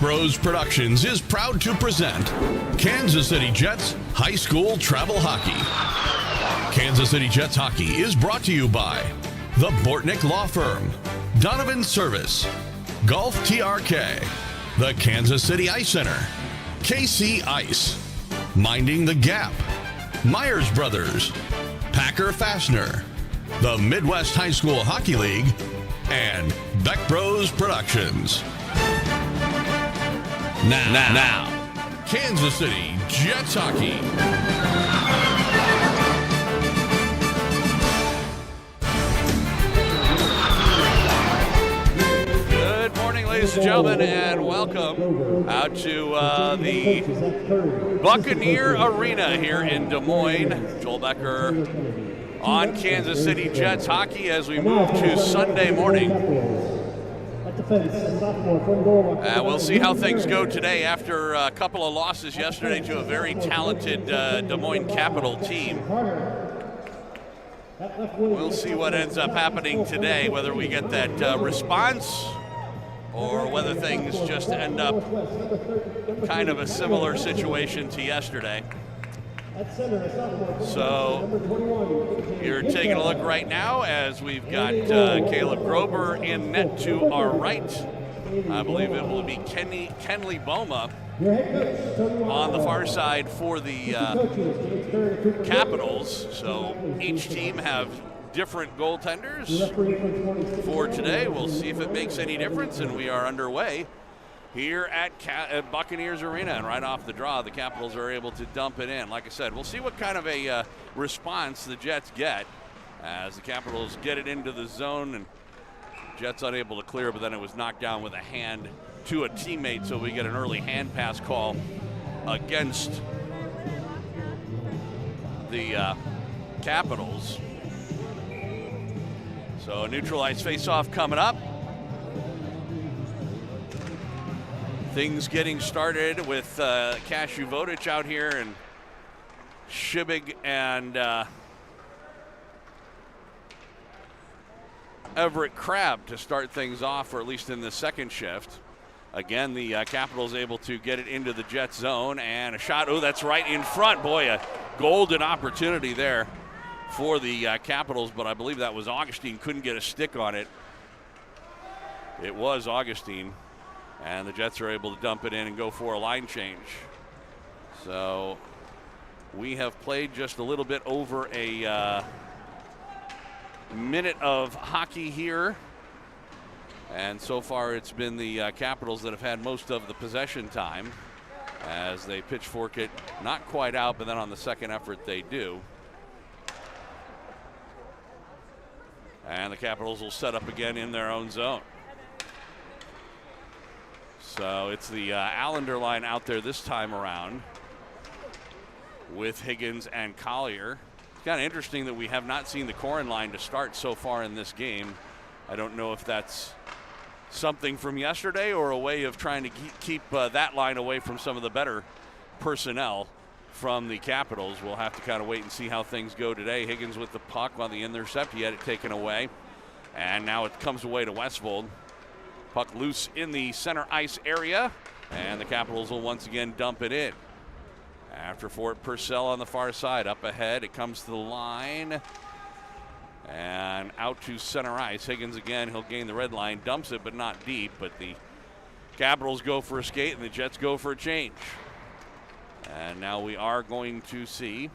Bros Productions is proud to present Kansas City Jets High School Travel Hockey. Kansas City Jets Hockey is brought to you by the Bortnick Law Firm, Donovan Service, Golf TRK, the Kansas City Ice Center, KC Ice, Minding the Gap, Myers Brothers, Packer Fastener, the Midwest High School Hockey League, and Beck Bros Productions. Now, Kansas City Jets Hockey. Good morning, ladies and gentlemen, and welcome out to the Buccaneers Arena here in Des Moines. Joel Becker on Kansas City Jets Hockey as we move to Sunday morning. We'll see how things go today after a couple of losses yesterday to a very talented Des Moines Capital team. We'll see what ends up happening today, whether we get that response or whether things just end up kind of a similar situation to yesterday. So you're taking a look right now as we've got Caleb Grober in net to our right. I believe it will be Kenley Boma on the far side for the Capitals. So each team have different goaltenders for today. We'll see if it makes any difference, and we are underway here at Buccaneers Arena, and right off the draw, the Capitals are able to dump it in. Like I said, we'll see what kind of a response the Jets get as the Capitals get it into the zone, and Jets unable to clear, but then it was knocked down with a hand to a teammate, so we get an early hand pass call against the Capitals. So a neutralized face-off coming up. Things getting started with Cashew Vodich out here and Shibig and Everett Crabb to start things off, or at least in the second shift. Again, the Capitals able to get it into the Jet zone, and a shot. Oh, that's right in front. Boy, a golden opportunity there for the Capitals, but I believe that was Augustine. Couldn't get a stick on it. It was Augustine. And the Jets are able to dump it in and go for a line change. So we have played just a little bit over a minute of hockey here. And so far it's been the Capitals that have had most of the possession time as they pitchfork it. Not quite out, but then on the second effort they do. And the Capitals will set up again in their own zone. So it's the Allender line out there this time around with Higgins and Collier. It's kind of interesting that we have not seen the Corin line to start so far in this game. I don't know if that's something from yesterday or a way of trying to keep that line away from some of the better personnel from the Capitals. We'll have to kind of wait and see how things go today. Higgins with the puck on the intercept. He had it taken away. And now it comes away to Westfold. Puck loose in the center ice area, and the Capitals will once again dump it in. After Fort Purcell on the far side, up ahead, it comes to the line, and out to center ice. Higgins again, he'll gain the red line, dumps it, but not deep, but the Capitals go for a skate, and the Jets go for a change. And now we are going to see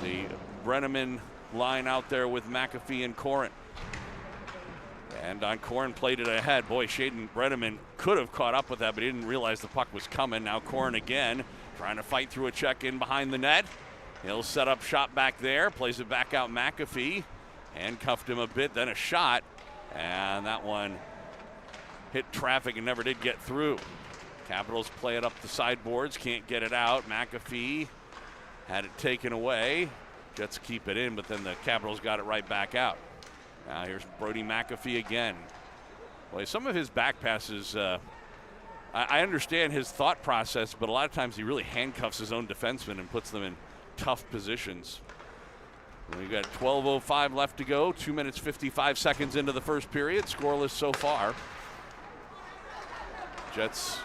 the Brenneman line out there with McAfee and Corin. And Don Corin played it ahead. Boy, Shaden Brenneman could have caught up with that, but he didn't realize the puck was coming. Now Corin again, trying to fight through a check in behind the net. He'll set up shot back there, plays it back out McAfee. Handcuffed him a bit, then a shot. And that one hit traffic and never did get through. Capitals play it up the sideboards, can't get it out. McAfee had it taken away. Jets keep it in, but then the Capitals got it right back out. Now here's Brody McAfee again. Boy, some of his back passes, I understand his thought process, but a lot of times he really handcuffs his own defensemen and puts them in tough positions. We've got 12:05 left to go, 2 minutes 55 seconds into the first period, scoreless so far. Jets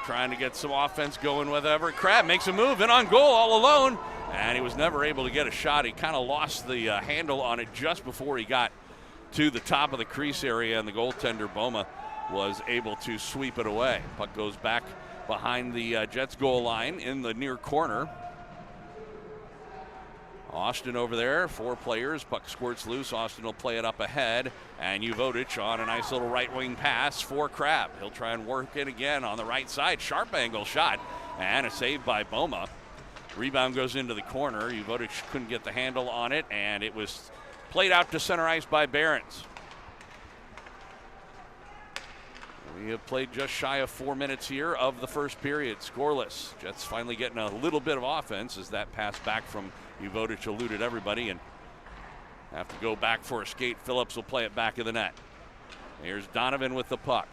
trying to get some offense going with Everett Crab. Makes a move in on goal all alone, and he was never able to get a shot. He kind of lost the handle on it just before he got to the top of the crease area, and the goaltender, Boma, was able to sweep it away. Puck goes back behind the Jets goal line in the near corner. Austin over there, 4 players. Puck squirts loose. Austin will play it up ahead. And Uvodich on a nice little right wing pass for Crab. He'll try and work it again on the right side. Sharp angle shot. And a save by Boma. Rebound goes into the corner. Uvodich couldn't get the handle on it. And it was played out to center ice by Behrens. We have played just shy of 4 minutes here of the first period. Scoreless. Jets finally getting a little bit of offense as that pass back from Uvodich eluded everybody and have to go back for a skate. Phillips will play it back of the net. Here's Donovan with the puck.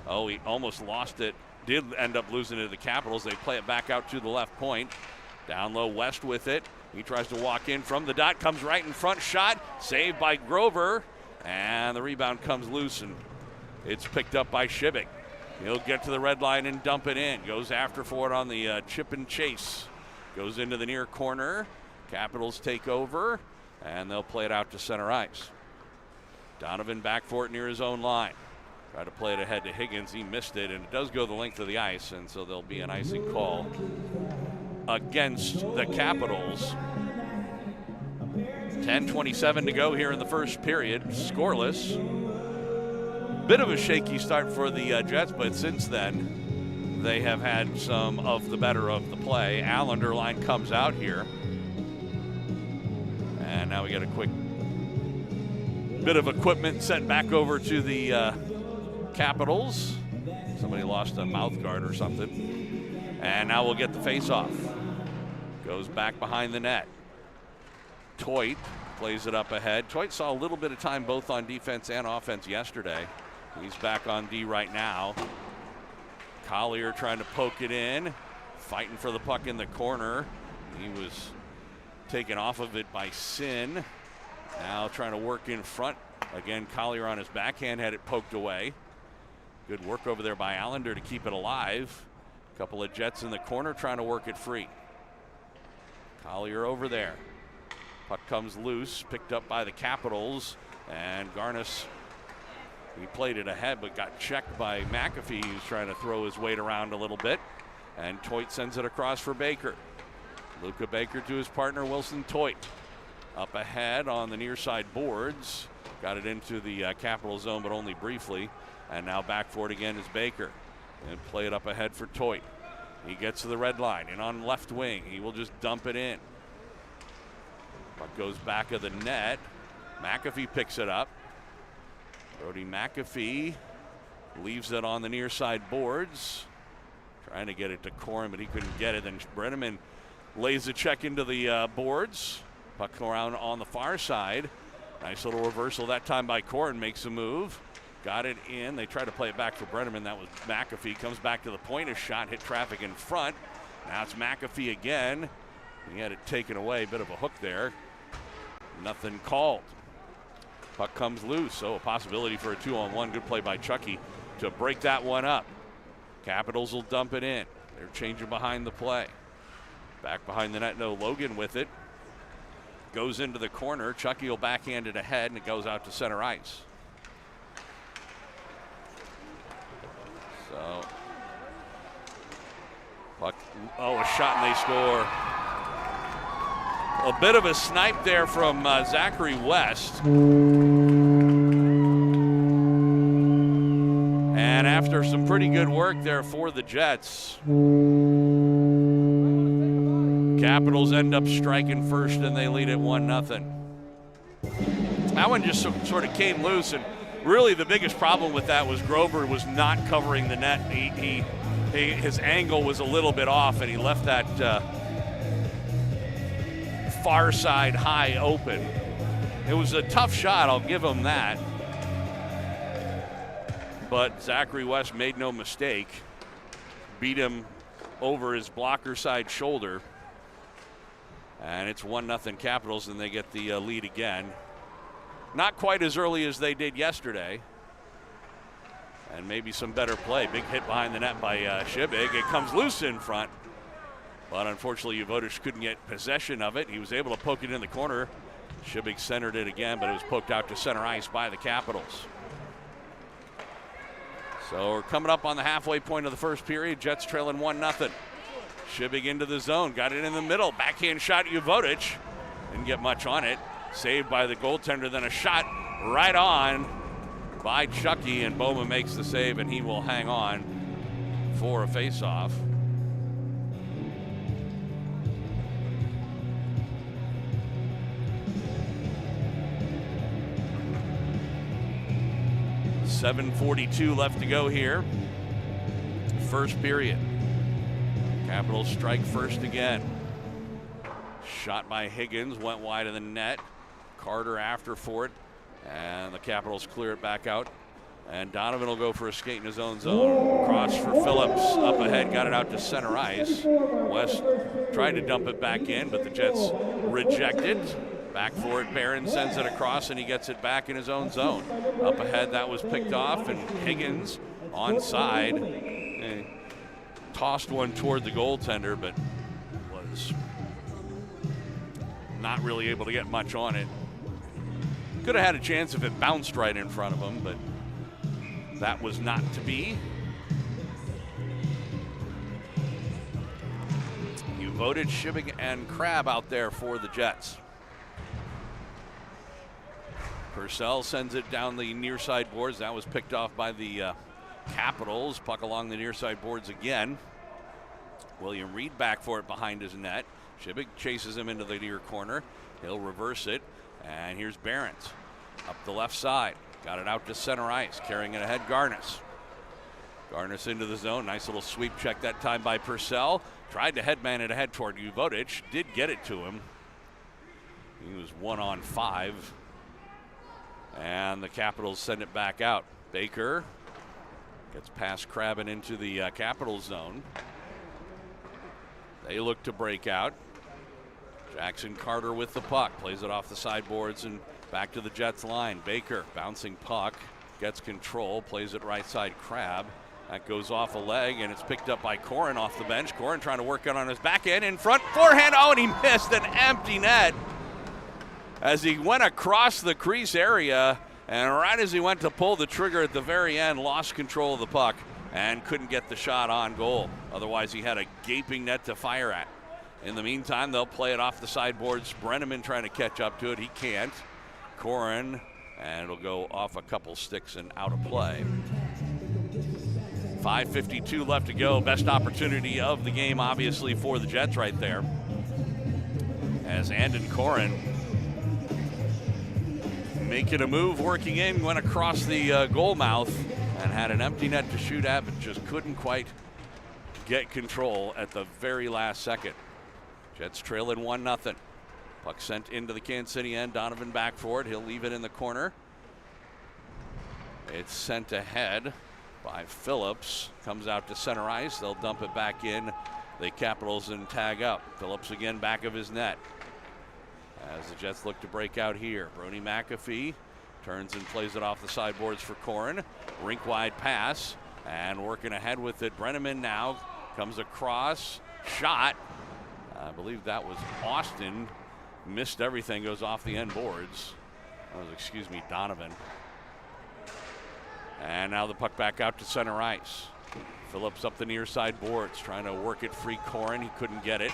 Oh, he almost lost it. Did end up losing it to the Capitals. They play it back out to the left point. Down low, West with it. He tries to walk in from the dot. Comes right in front. Shot. Saved by Grover. And the rebound comes loose and it's picked up by Shibik. He'll get to the red line and dump it in. Goes after for it on the chip and chase. Goes into the near corner. Capitals take over, and they'll play it out to center ice. Donovan back for it near his own line. Try to play it ahead to Higgins. He missed it, and it does go the length of the ice, and so there'll be an icing call against the Capitals. 10:27 to go here in the first period. Scoreless. Bit of a shaky start for the Jets, but since then, they have had some of the better of the play. Allender line comes out here. And now we got a quick bit of equipment sent back over to the Capitals. Somebody lost a mouth guard or something. And now we'll get the face-off. Goes back behind the net. Toit plays it up ahead. Toit saw a little bit of time both on defense and offense yesterday. He's back on D right now. Collier trying to poke it in. Fighting for the puck in the corner. He was taken off of it by Sin. Now trying to work in front. Again, Collier on his backhand had it poked away. Good work over there by Allender to keep it alive. A couple of Jets in the corner trying to work it free. Collier over there. Puck comes loose, picked up by the Capitals, and Garnis, he played it ahead but got checked by McAfee. He was trying to throw his weight around a little bit, and Toit sends it across for Baker. Luca Baker to his partner Wilson Toit. Up ahead on the near side boards. Got it into the Capital zone, but only briefly. And now back for it again is Baker. And play it up ahead for Toit. He gets to the red line and on left wing. He will just dump it in. Puck goes back of the net. McAfee picks it up. Brody McAfee leaves it on the near side boards. Trying to get it to Corin, but he couldn't get it. Then Brenneman lays the check into the boards. Puck around on the far side. Nice little reversal that time by Corin. Makes a move. Got it in. They try to play it back for Brenneman. That was McAfee. Comes back to the point. A shot hit traffic in front. Now it's McAfee again. He had it taken away. Bit of a hook there. Nothing called. Puck comes loose. So a possibility for a 2-on-1. Good play by Chucky to break that one up. Capitals will dump it in. They're changing behind the play. Back behind the net, no Logan with it. Goes into the corner. Chucky will backhand it ahead, and it goes out to center ice. So, puck, a shot and they score. A bit of a snipe there from Zachary West. And after some pretty good work there for the Jets, Capitals end up striking first and they lead it 1-0. That one just sort of came loose, and really the biggest problem with that was Grover was not covering the net. His angle was a little bit off, and he left that far side high open. It was a tough shot, I'll give him that. But Zachary West made no mistake. Beat him over his blocker side shoulder. And it's 1-0 Capitals, and they get the lead again. Not quite as early as they did yesterday. and maybe some better play. Big hit behind the net by Shibig. It comes loose in front, but unfortunately Uvodic couldn't get possession of it. He was able to poke it in the corner. Shibig centered it again, but it was poked out to center ice by the Capitals. So we're coming up on the halfway point of the first period. Jets trailing 1-0. Shibig into the zone, got it in the middle. Backhand shot, Uvodic. Didn't get much on it. Saved by the goaltender, then a shot right on by Chucky, and Boma makes the save, and he will hang on for a faceoff. .7:42 left to go here. First period. Capitals strike first again. Shot by Higgins, went wide of the net. Carter after for it, and the Capitals clear it back out. And Donovan will go for a skate in his own zone. Cross for Phillips, up ahead, got it out to center ice. West tried to dump it back in, but the Jets reject it. Back for it, Barron sends it across, and he gets it back in his own zone. Up ahead, that was picked off, and Higgins onside. Tossed one toward the goaltender, but was not really able to get much on it. Could have had a chance if it bounced right in front of him, but that was not to be. You voted Shibig and Crab out there for the Jets. Purcell sends it down the near side boards. That was picked off by the Capitals. Puck along the near side boards again. William Reed back for it behind his net. Shibig chases him into the near corner. He'll reverse it. And here's Barons up the left side. Got it out to center ice. Carrying it ahead, Garnis. Garnis into the zone. Nice little sweep check that time by Purcell. Tried to headman it ahead toward Uvodic. Did get it to him. He was 1-on-5. And the Capitals send it back out. Baker gets past Crab and into the Capitals zone. They look to break out. Jackson Carter with the puck. Plays it off the sideboards and back to the Jets line. Baker bouncing puck. Gets control. Plays it right side Crab. That goes off a leg, and it's picked up by Corin off the bench. Corin trying to work it on his back end. In front. Forehand. Oh, and he missed an empty net as he went across the crease area, and right as he went to pull the trigger at the very end, lost control of the puck and couldn't get the shot on goal. Otherwise, he had a gaping net to fire at. In the meantime, they'll play it off the sideboards. Brenneman trying to catch up to it. He can't. Corin, and it'll go off a couple sticks and out of play. 5:52 left to go. Best opportunity of the game, obviously, for the Jets right there. As Andon Corin making a move, working in, went across the goal mouth and had an empty net to shoot at, but just couldn't quite get control at the very last second. Jets trailing 1-0. Puck sent into the Kansas City end. Donovan back for it. He'll leave it in the corner. It's sent ahead by Phillips. Comes out to center ice. They'll dump it back in. The Capitals and tag up. Phillips again back of his net. As the Jets look to break out here. Brody McAfee turns and plays it off the sideboards for Corin. Rink wide pass and working ahead with it. Brenneman now comes across. Shot. I believe that was Austin. Missed everything. Goes off the end boards. That was, Donovan. And now the puck back out to center ice. Phillips up the near side boards. Trying to work it free Corin. He couldn't get it.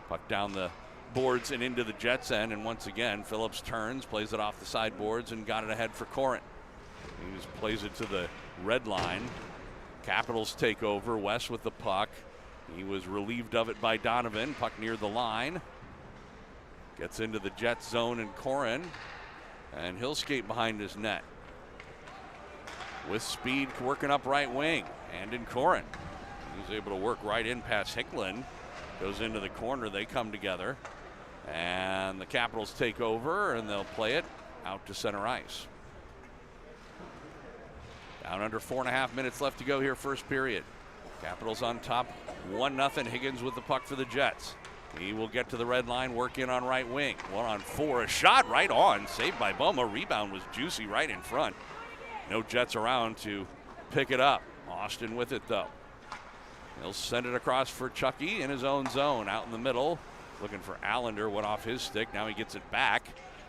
Puck down the boards and into the Jets end, and once again Phillips turns, plays it off the sideboards, and got it ahead for Corin. He just plays it to the red line. Capitals take over. West with the puck. He was relieved of it by Donovan. Puck near the line. Gets into the Jets zone and Corin, and he'll skate behind his net. With speed, working up right wing, and in Corin. He's able to work right in past Hicklin. Goes into the corner. They come together. And the Capitals take over, and they'll play it out to center ice. Down under 4.5 minutes left to go here, first period. Capitals on top, 1-0. Higgins with the puck for the Jets. He will get to the red line, work in on right wing. 1-on-4, a shot right on, saved by Boma. Rebound was juicy right in front. No Jets around to pick it up. Austin with it, though. He'll send it across for Chucky in his own zone. Out in the middle, looking for Allender. Went off his stick. Now he gets it back.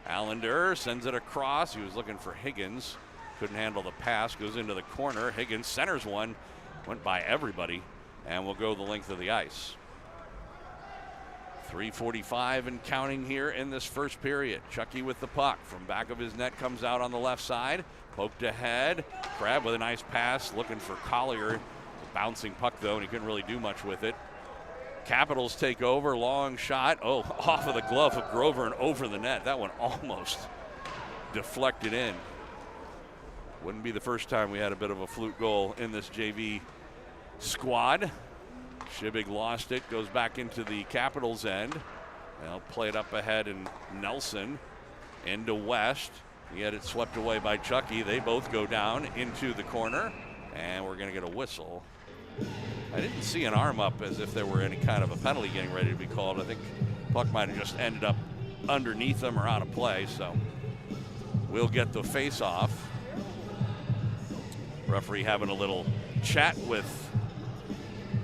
Allender sends it across. He was looking for Higgins. Couldn't handle the pass. Goes into the corner. Higgins centers one. Went by everybody. And will go the length of the ice. 3:45 and counting here in this first period. Chucky with the puck. From back of his net comes out on the left side. Poked ahead. Crab with a nice pass. Looking for Collier. Bouncing puck, though, and he couldn't really do much with it. Capitals take over. Long shot. Oh, off of the glove of Grover and over the net. That one almost deflected in. Wouldn't be the first time we had a bit of a fluke goal in this JV squad. Shibig lost it. Goes back into the Capitals end. They'll play it up ahead, and Nelson into West. He had it swept away by Chucky. They both go down into the corner, and we're going to get a whistle. I didn't see an arm up as if there were any kind of a penalty getting ready to be called. I think puck might have just ended up underneath them or out of play, so we'll get the face-off. Referee having a little chat with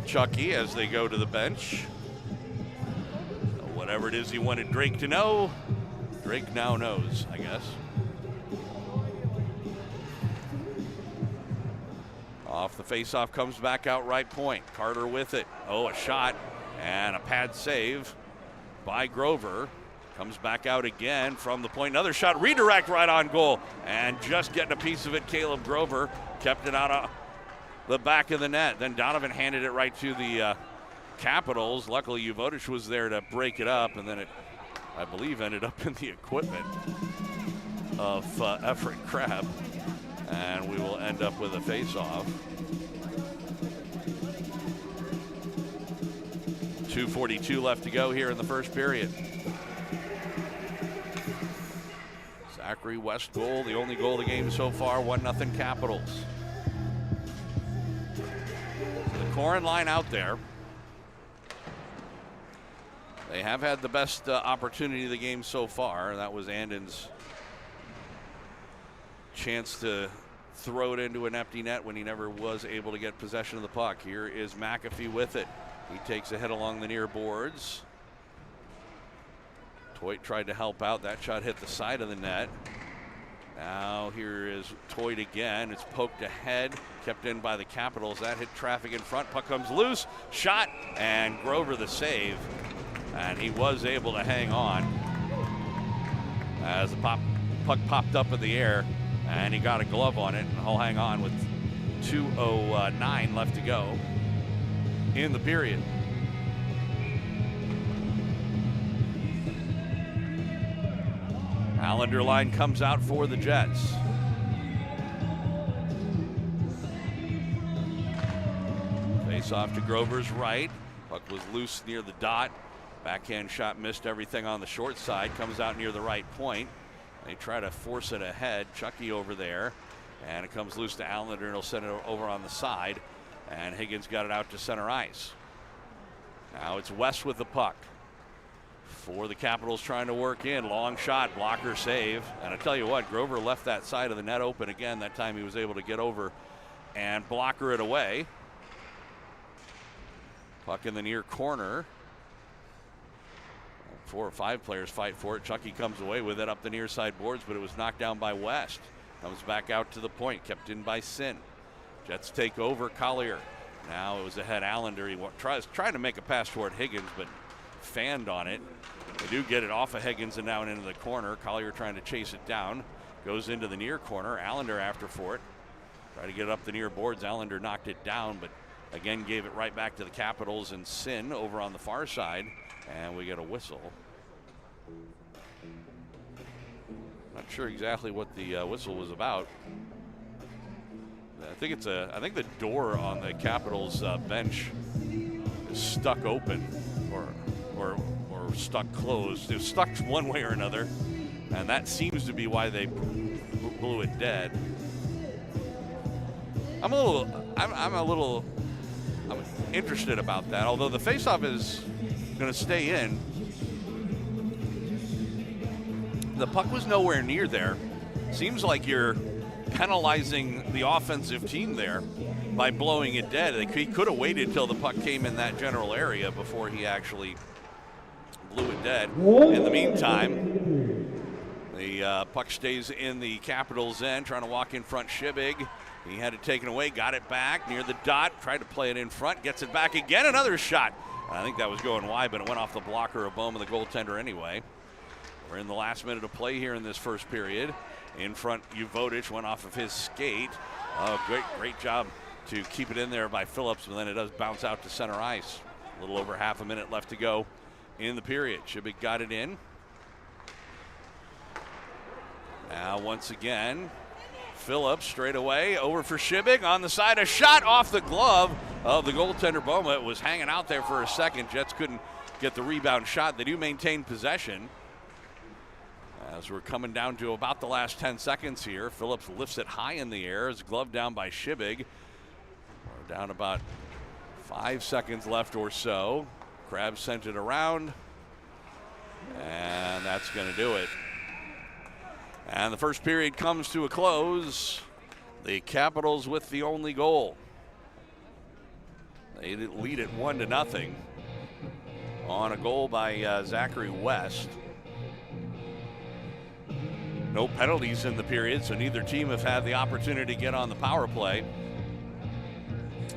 Chucky as they go to the bench. So whatever it is he wanted Drake to know, Drake now knows, I guess. Off the faceoff comes back out right point. Carter with it. Oh, a shot and a pad save by Grover. Comes back out again from the point. Another shot, redirect right on goal. And just getting a piece of it, Caleb Grover kept it out of the back of the net. Then Donovan handed it right to the Capitals. Luckily, Uvodich was there to break it up, and then it, I believe, ended up in the equipment of Efren Crab. And we will end up with a face-off. 2:42 left to go here in the first period. Zachary West goal, the only goal of the game so far, 1-0 Capitals. So the Corin line out there. They have had the best opportunity of the game so far. That was Andon's chance to throw it into an empty net when he never was able to get possession of the puck. Here is McAfee with it. He takes a hit along the near boards. Toit tried to help out. That shot hit the side of the net. Now here is Toit again. It's poked ahead, kept in by the Capitals. That hit traffic in front. Puck comes loose. Shot, and Grover the save. And he was able to hang on as the puck popped up in the air. And he got a glove on it, and he'll hang on with 2:09 left to go in the period. Allender line comes out for the Jets. Face off to Grover's right. Puck was loose near the dot. Backhand shot missed everything on the short side. Comes out near the right point. They try to force it ahead. Chucky over there. And it comes loose to Allender, and he'll send it over on the side. And Higgins got it out to center ice. Now it's West with the puck. For the Capitals trying to work in. Long shot, blocker save. And I tell you what, Grover left that side of the net open again. That time he was able to get over and blocker it away. Puck in the near corner. 4 or 5 players fight for it. Chucky comes away with it up the near side boards, but it was knocked down by West. Comes back out to the point, kept in by Sin. Jets take over. Collier. Now it was ahead Allender. He trying to make a pass toward Higgins, but fanned on it. They do get it off of Higgins and down into the corner. Collier trying to chase it down. Goes into the near corner. Allender after for it. Try to get it up the near boards. Allender knocked it down, but again gave it right back to the Capitals and Sin over on the far side. And we get a whistle. Not sure exactly what the whistle was about. I think the door on the Capitals bench is stuck open or stuck closed. It was stuck one way or another, and that seems to be why they blew it dead. I'm interested about that. Although the faceoff is going to stay in. The puck was nowhere near there. Seems like you're penalizing the offensive team there by blowing it dead. He could have waited till the puck came in that general area before he actually blew it dead. In the meantime, the puck stays in the Capitals' end, trying to walk in front. Shibig, he had it taken away, got it back near the dot, tried to play it in front, gets it back again, another shot. I think that was going wide, but it went off the blocker of Bowman, the goaltender, anyway. We're in the last minute of play here in this first period. In front, Uvodich went off of his skate. Oh, great job to keep it in there by Phillips, but then it does bounce out to center ice. A little over half a minute left to go in the period. Shibig got it in. Now, once again, Phillips straight away over for Shibig on the side. A shot off the glove of the goaltender Boma. It was hanging out there for a second. Jets couldn't get the rebound shot. They do maintain possession. As we're coming down to about the last 10 seconds here, Phillips lifts it high in the air. His glove down by Shibig. We're down about 5 seconds left or so. Krabs sent it around, and that's going to do it. And the first period comes to a close. The Capitals with the only goal. They lead it 1-0 on a goal by Zachary West. No penalties in the period, so neither team have had the opportunity to get on the power play.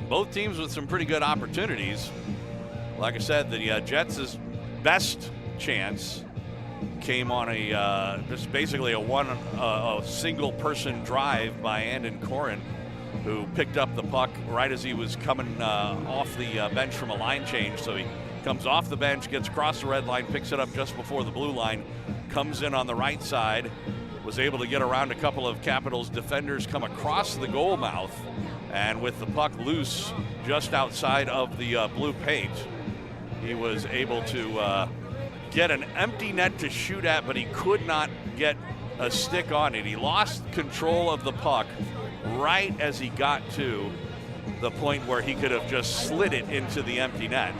Both teams with some pretty good opportunities. Like I said, the Jets' best chance came on just basically a single person drive by Andon Corin, who picked up the puck right as he was coming off the bench from a line change. So he comes off the bench, gets across the red line, picks it up just before the blue line, comes in on the right side, was able to get around a couple of Capitals defenders, come across the goal mouth, and with the puck loose just outside of the blue paint, he was able to get an empty net to shoot at, but he could not get a stick on it. He lost control of the puck right as he got to the point where he could have just slid it into the empty net,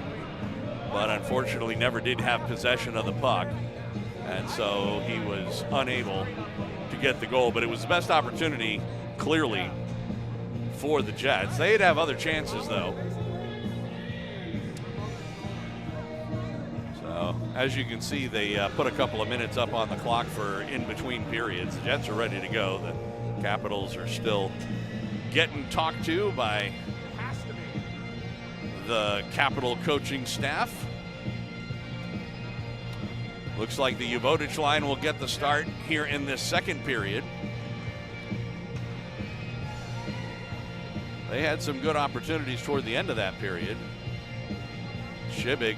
but unfortunately never did have possession of the puck, and so he was unable to get the goal. But it was the best opportunity, clearly, for the Jets. They'd have other chances, though. As you can see, they put a couple of minutes up on the clock for in-between periods. The Jets are ready to go. The Capitals are still getting talked to by the Capital coaching staff. Looks like the Uvodich line will get the start here in this second period. They had some good opportunities toward the end of that period. Shibig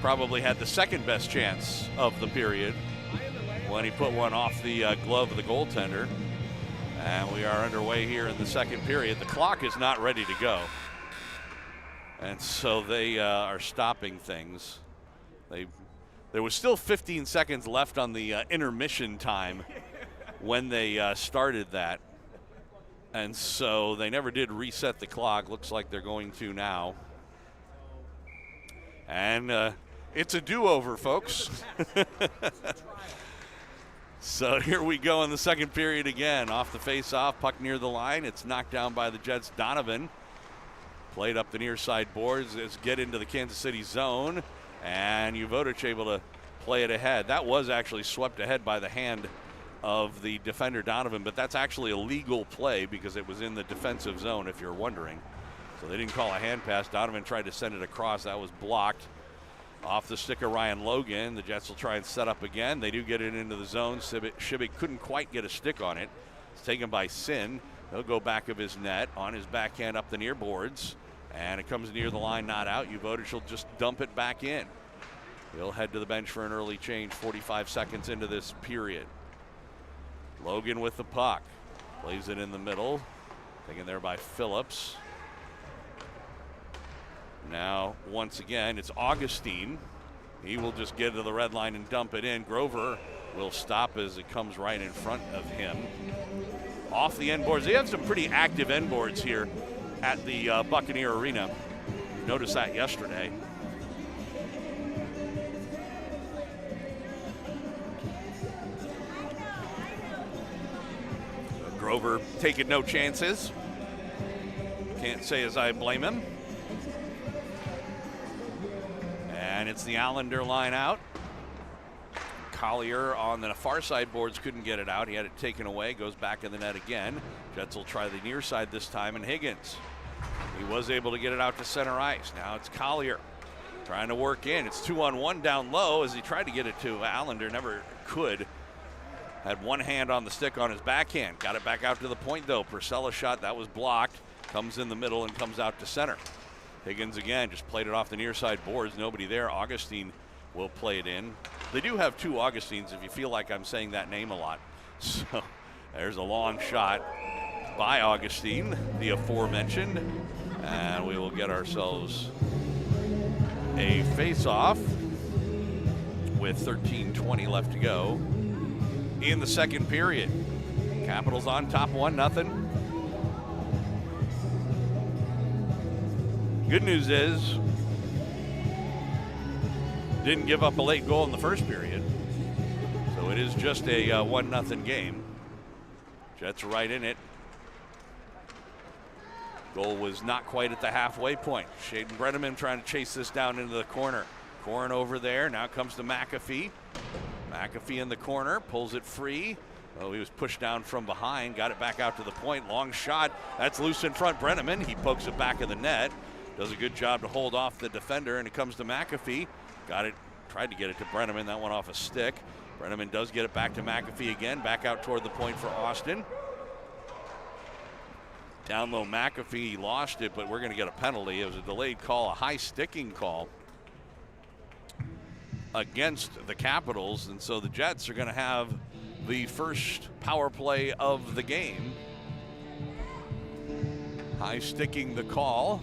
probably had the second best chance of the period when he put one off the glove of the goaltender. And we are underway here in the second period. The clock is not ready to go, and so they are stopping things. There was still 15 seconds left on the intermission time when they started that, and so they never did reset the clock. Looks like they're going to now. And it's a do-over, folks. So here we go in the second period again. Off the face-off, puck near the line. It's knocked down by the Jets' Donovan. Played up the near side boards. Let's get into the Kansas City zone. And Uvodich able to play it ahead. That was actually swept ahead by the hand of the defender Donovan, but that's actually a legal play because it was in the defensive zone, if you're wondering. So they didn't call a hand pass. Donovan tried to send it across. That was blocked. Off the stick of Ryan Logan. The Jets will try and set up again. They do get it into the zone. Shibig couldn't quite get a stick on it. It's taken by Sin. He'll go back of his net on his backhand up the near boards. And it comes near the line, not out. Uvodich will just dump it back in. He'll head to the bench for an early change 45 seconds into this period. Logan with the puck. Plays it in the middle. Taken there by Phillips. Now, once again, it's Augustine. He will just get to the red line and dump it in. Grover will stop as it comes right in front of him. Off the end boards. They have some pretty active end boards here at the Buccaneers Arena. Noticed that yesterday. Grover taking no chances. Can't say as I blame him. And it's the Allender line out. Collier on the far side boards couldn't get it out. He had it taken away, goes back in the net again. Jets will try the near side this time, and Higgins. He was able to get it out to center ice. Now it's Collier trying to work in. It's 2-on-1 down low as he tried to get it to Allender, never could. Had one hand on the stick on his backhand. Got it back out to the point though. Purcell shot, that was blocked. Comes in the middle and comes out to center. Higgins again just played it off the near side boards. Nobody there. Augustine will play it in. They do have two Augustines if you feel like I'm saying that name a lot. So there's a long shot by Augustine, the aforementioned. And we will get ourselves a face-off with 13:20 left to go in the second period. Capitals on top 1-0. Good news is, didn't give up a late goal in the first period. So it is just a 1-0 game. Jets right in it. Goal was not quite at the halfway point. Shaden Brenneman trying to chase this down into the corner. Corin over there. Now comes to McAfee. McAfee in the corner, pulls it free. Oh, he was pushed down from behind, got it back out to the point. Long shot. That's loose in front. Brenneman, he pokes it back in the net. Does a good job to hold off the defender, and it comes to McAfee. Got it, tried to get it to Brenneman. That went off a stick. Brenneman does get it back to McAfee again, back out toward the point for Austin. Down low McAfee, he lost it, but we're going to get a penalty. It was a delayed call, a high sticking call against the Capitals, and so the Jets are going to have the first power play of the game. High sticking the call.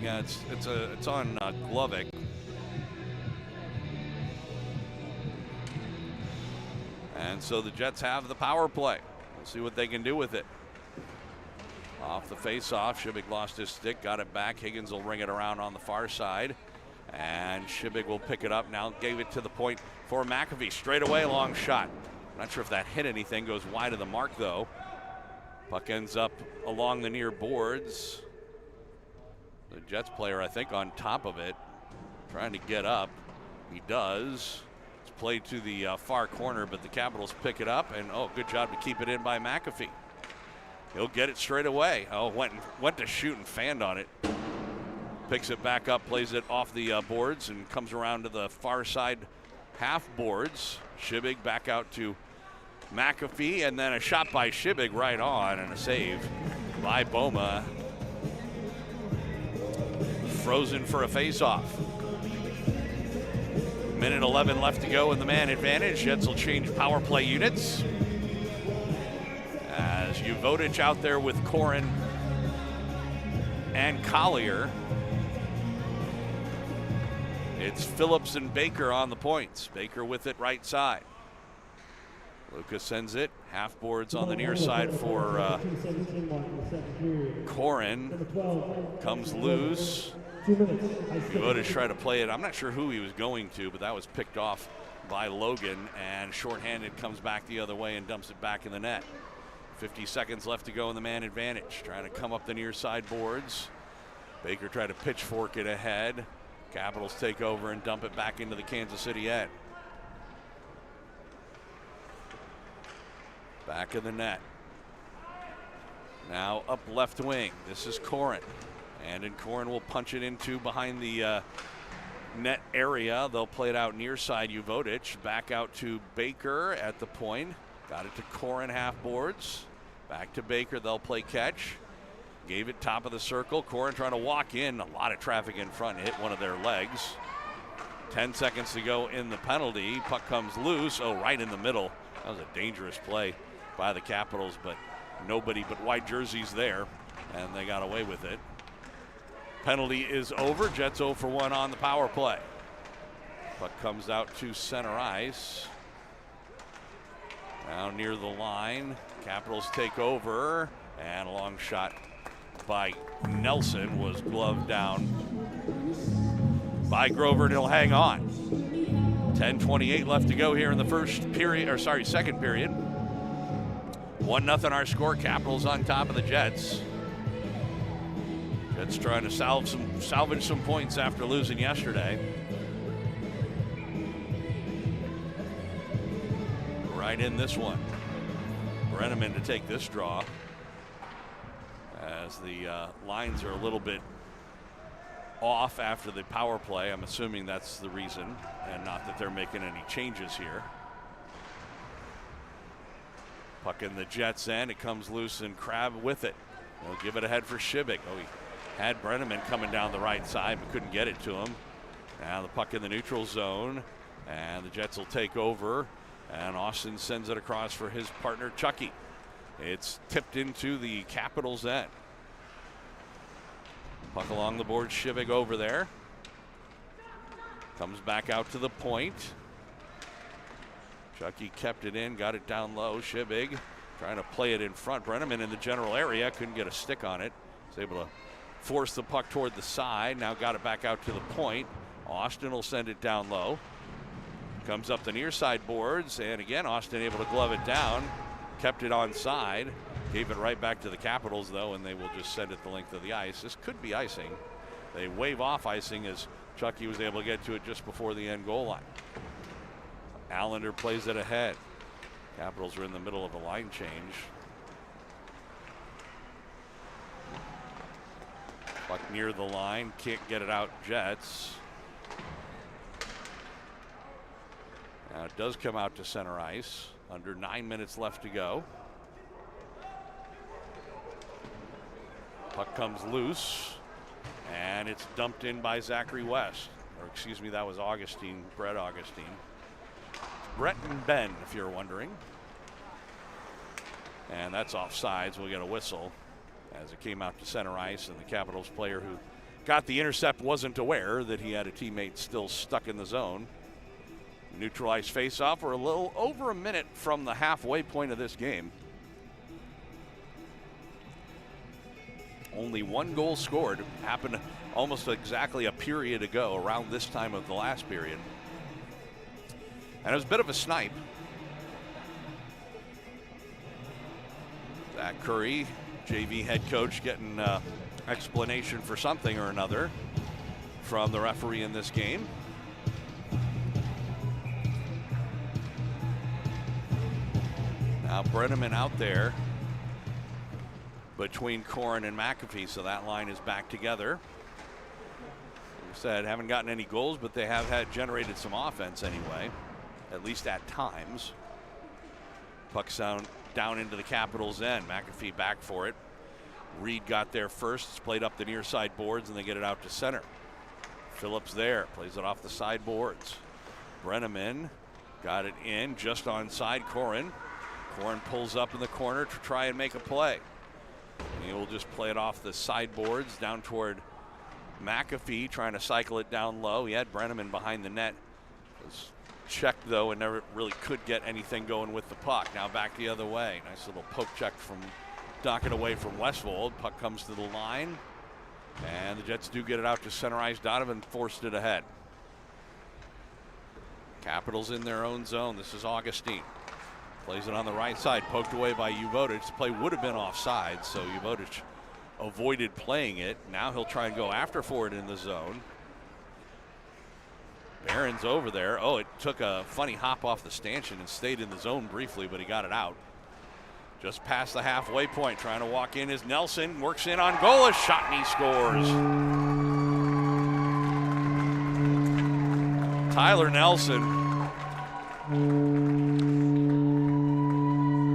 Yeah, it's on Glovic. And so the Jets have the power play. We'll see what they can do with it. Off the face-off, Shibig lost his stick, got it back. Higgins will ring it around on the far side. And Shibig will pick it up now, gave it to the point for McAfee. Straight away, long shot. Not sure if that hit anything, goes wide of the mark though. Puck ends up along the near boards. The Jets player, I think, on top of it, trying to get up. He does. It's played to the far corner, but the Capitals pick it up, and oh, good job to keep it in by McAfee. He'll get it straight away. Oh, went to shoot and fanned on it. Picks it back up, plays it off the boards, and comes around to the far side half boards. Shibig back out to McAfee, and then a shot by Shibig right on, and a save by Boma. Frozen for a face-off. Minute 11 left to go in the man advantage. Jets will change power play units. As Uvodich out there with Corin and Collier. It's Phillips and Baker on the points. Baker with it right side. Lucas sends it. Half boards on the near side for Corin. Comes loose. Uvodich tried to play it. I'm not sure who he was going to, but that was picked off by Logan, and shorthanded comes back the other way and dumps it back in the net. 50 seconds left to go in the man advantage. Trying to come up the near side boards. Baker tried to pitchfork it ahead. Capitals take over and dump it back into the Kansas City end. Back of the net. Now up left wing. This is Corin. And then Corin will punch it into behind the net area. They'll play it out near side. Uvodich back out to Baker at the point. Got it to Corin half boards. Back to Baker. They'll play catch. Gave it top of the circle. Corin trying to walk in. A lot of traffic in front. Hit one of their legs. 10 seconds to go in the penalty. Puck comes loose. Oh, right in the middle. That was a dangerous play by the Capitals, but nobody but white jerseys there, and they got away with it. Penalty is over. Jets 0 for 1 on the power play. Puck comes out to center ice. Now near the line. Capitals take over, and a long shot by Nelson was gloved down by Grover, and he'll hang on. 10:28 left to go here in the second period. 1-0 our score. Capitals on top of the Jets. Jets trying to salvage some points after losing yesterday. Right in this one. Brenneman to take this draw, as the lines are a little bit off after the power play. I'm assuming that's the reason, and not that they're making any changes here. Puck in the Jets' end. It comes loose, and Crab with it. They'll give it ahead for Shibik. Oh, he had Brenneman coming down the right side, but couldn't get it to him. Now the puck in the neutral zone, and the Jets will take over, and Austin sends it across for his partner, Chucky. It's tipped into the Capitals' end. Puck along the board, Shibik over there. Comes back out to the point. Chucky kept it in, got it down low. Shibik trying to play it in front. Brenneman in the general area, couldn't get a stick on it. Was able to force the puck toward the side. Now got it back out to the point. Austin will send it down low. Comes up the near side boards, and again, Austin able to glove it down. Kept it onside. Gave it right back to the Capitals, though, and they will just send it the length of the ice. This could be icing. They wave off icing as Chucky was able to get to it just before the end goal line. Allender plays it ahead. Capitals are in the middle of a line change. Puck near the line, can't get it out, Jets. Now it does come out to center ice. Under 9 minutes left to go. Puck comes loose, and it's dumped in by Zachary West. Or excuse me, that was Augustine, Brett Augustine. Brett and Ben, if you're wondering. And that's offsides. We'll get a whistle as it came out to center ice, and the Capitals player who got the intercept wasn't aware that he had a teammate still stuck in the zone. Neutral ice faceoff. We're a little over a minute from the halfway point of this game. Only one goal scored. Happened almost exactly a period ago, around this time of the last period. And it was a bit of a snipe. Zach Curry, JV head coach, getting explanation for something or another from the referee in this game. Now Brenneman out there between Corin and McAfee, so that line is back together. Like I said, haven't gotten any goals, but they have generated some offense anyway, at least at times. Puck's down into the Capitals' end. McAfee back for it. Reed got there first. It's played up the near side boards, and they get it out to center. Phillips there, plays it off the side boards. Brenneman got it in just onside Corin. Corin pulls up in the corner to try and make a play. And he will just play it off the sideboards down toward McAfee, trying to cycle it down low. He had Brenneman behind the net. Was checked, though, and never really could get anything going with the puck. Now back the other way. Nice little poke check from Dockett away from Westfold. Puck comes to the line, and the Jets do get it out to center ice. Donovan forced it ahead. Capitals in their own zone. This is Augustine. Plays it on the right side, poked away by Uvodich. The play would have been offside, so Uvodich avoided playing it. Now he'll try and go after for it in the zone. Barron's over there. Oh, it took a funny hop off the stanchion and stayed in the zone briefly, but he got it out. Just past the halfway point, trying to walk in is Nelson. Works in on goal, a shot, and he scores. Tyler Nelson.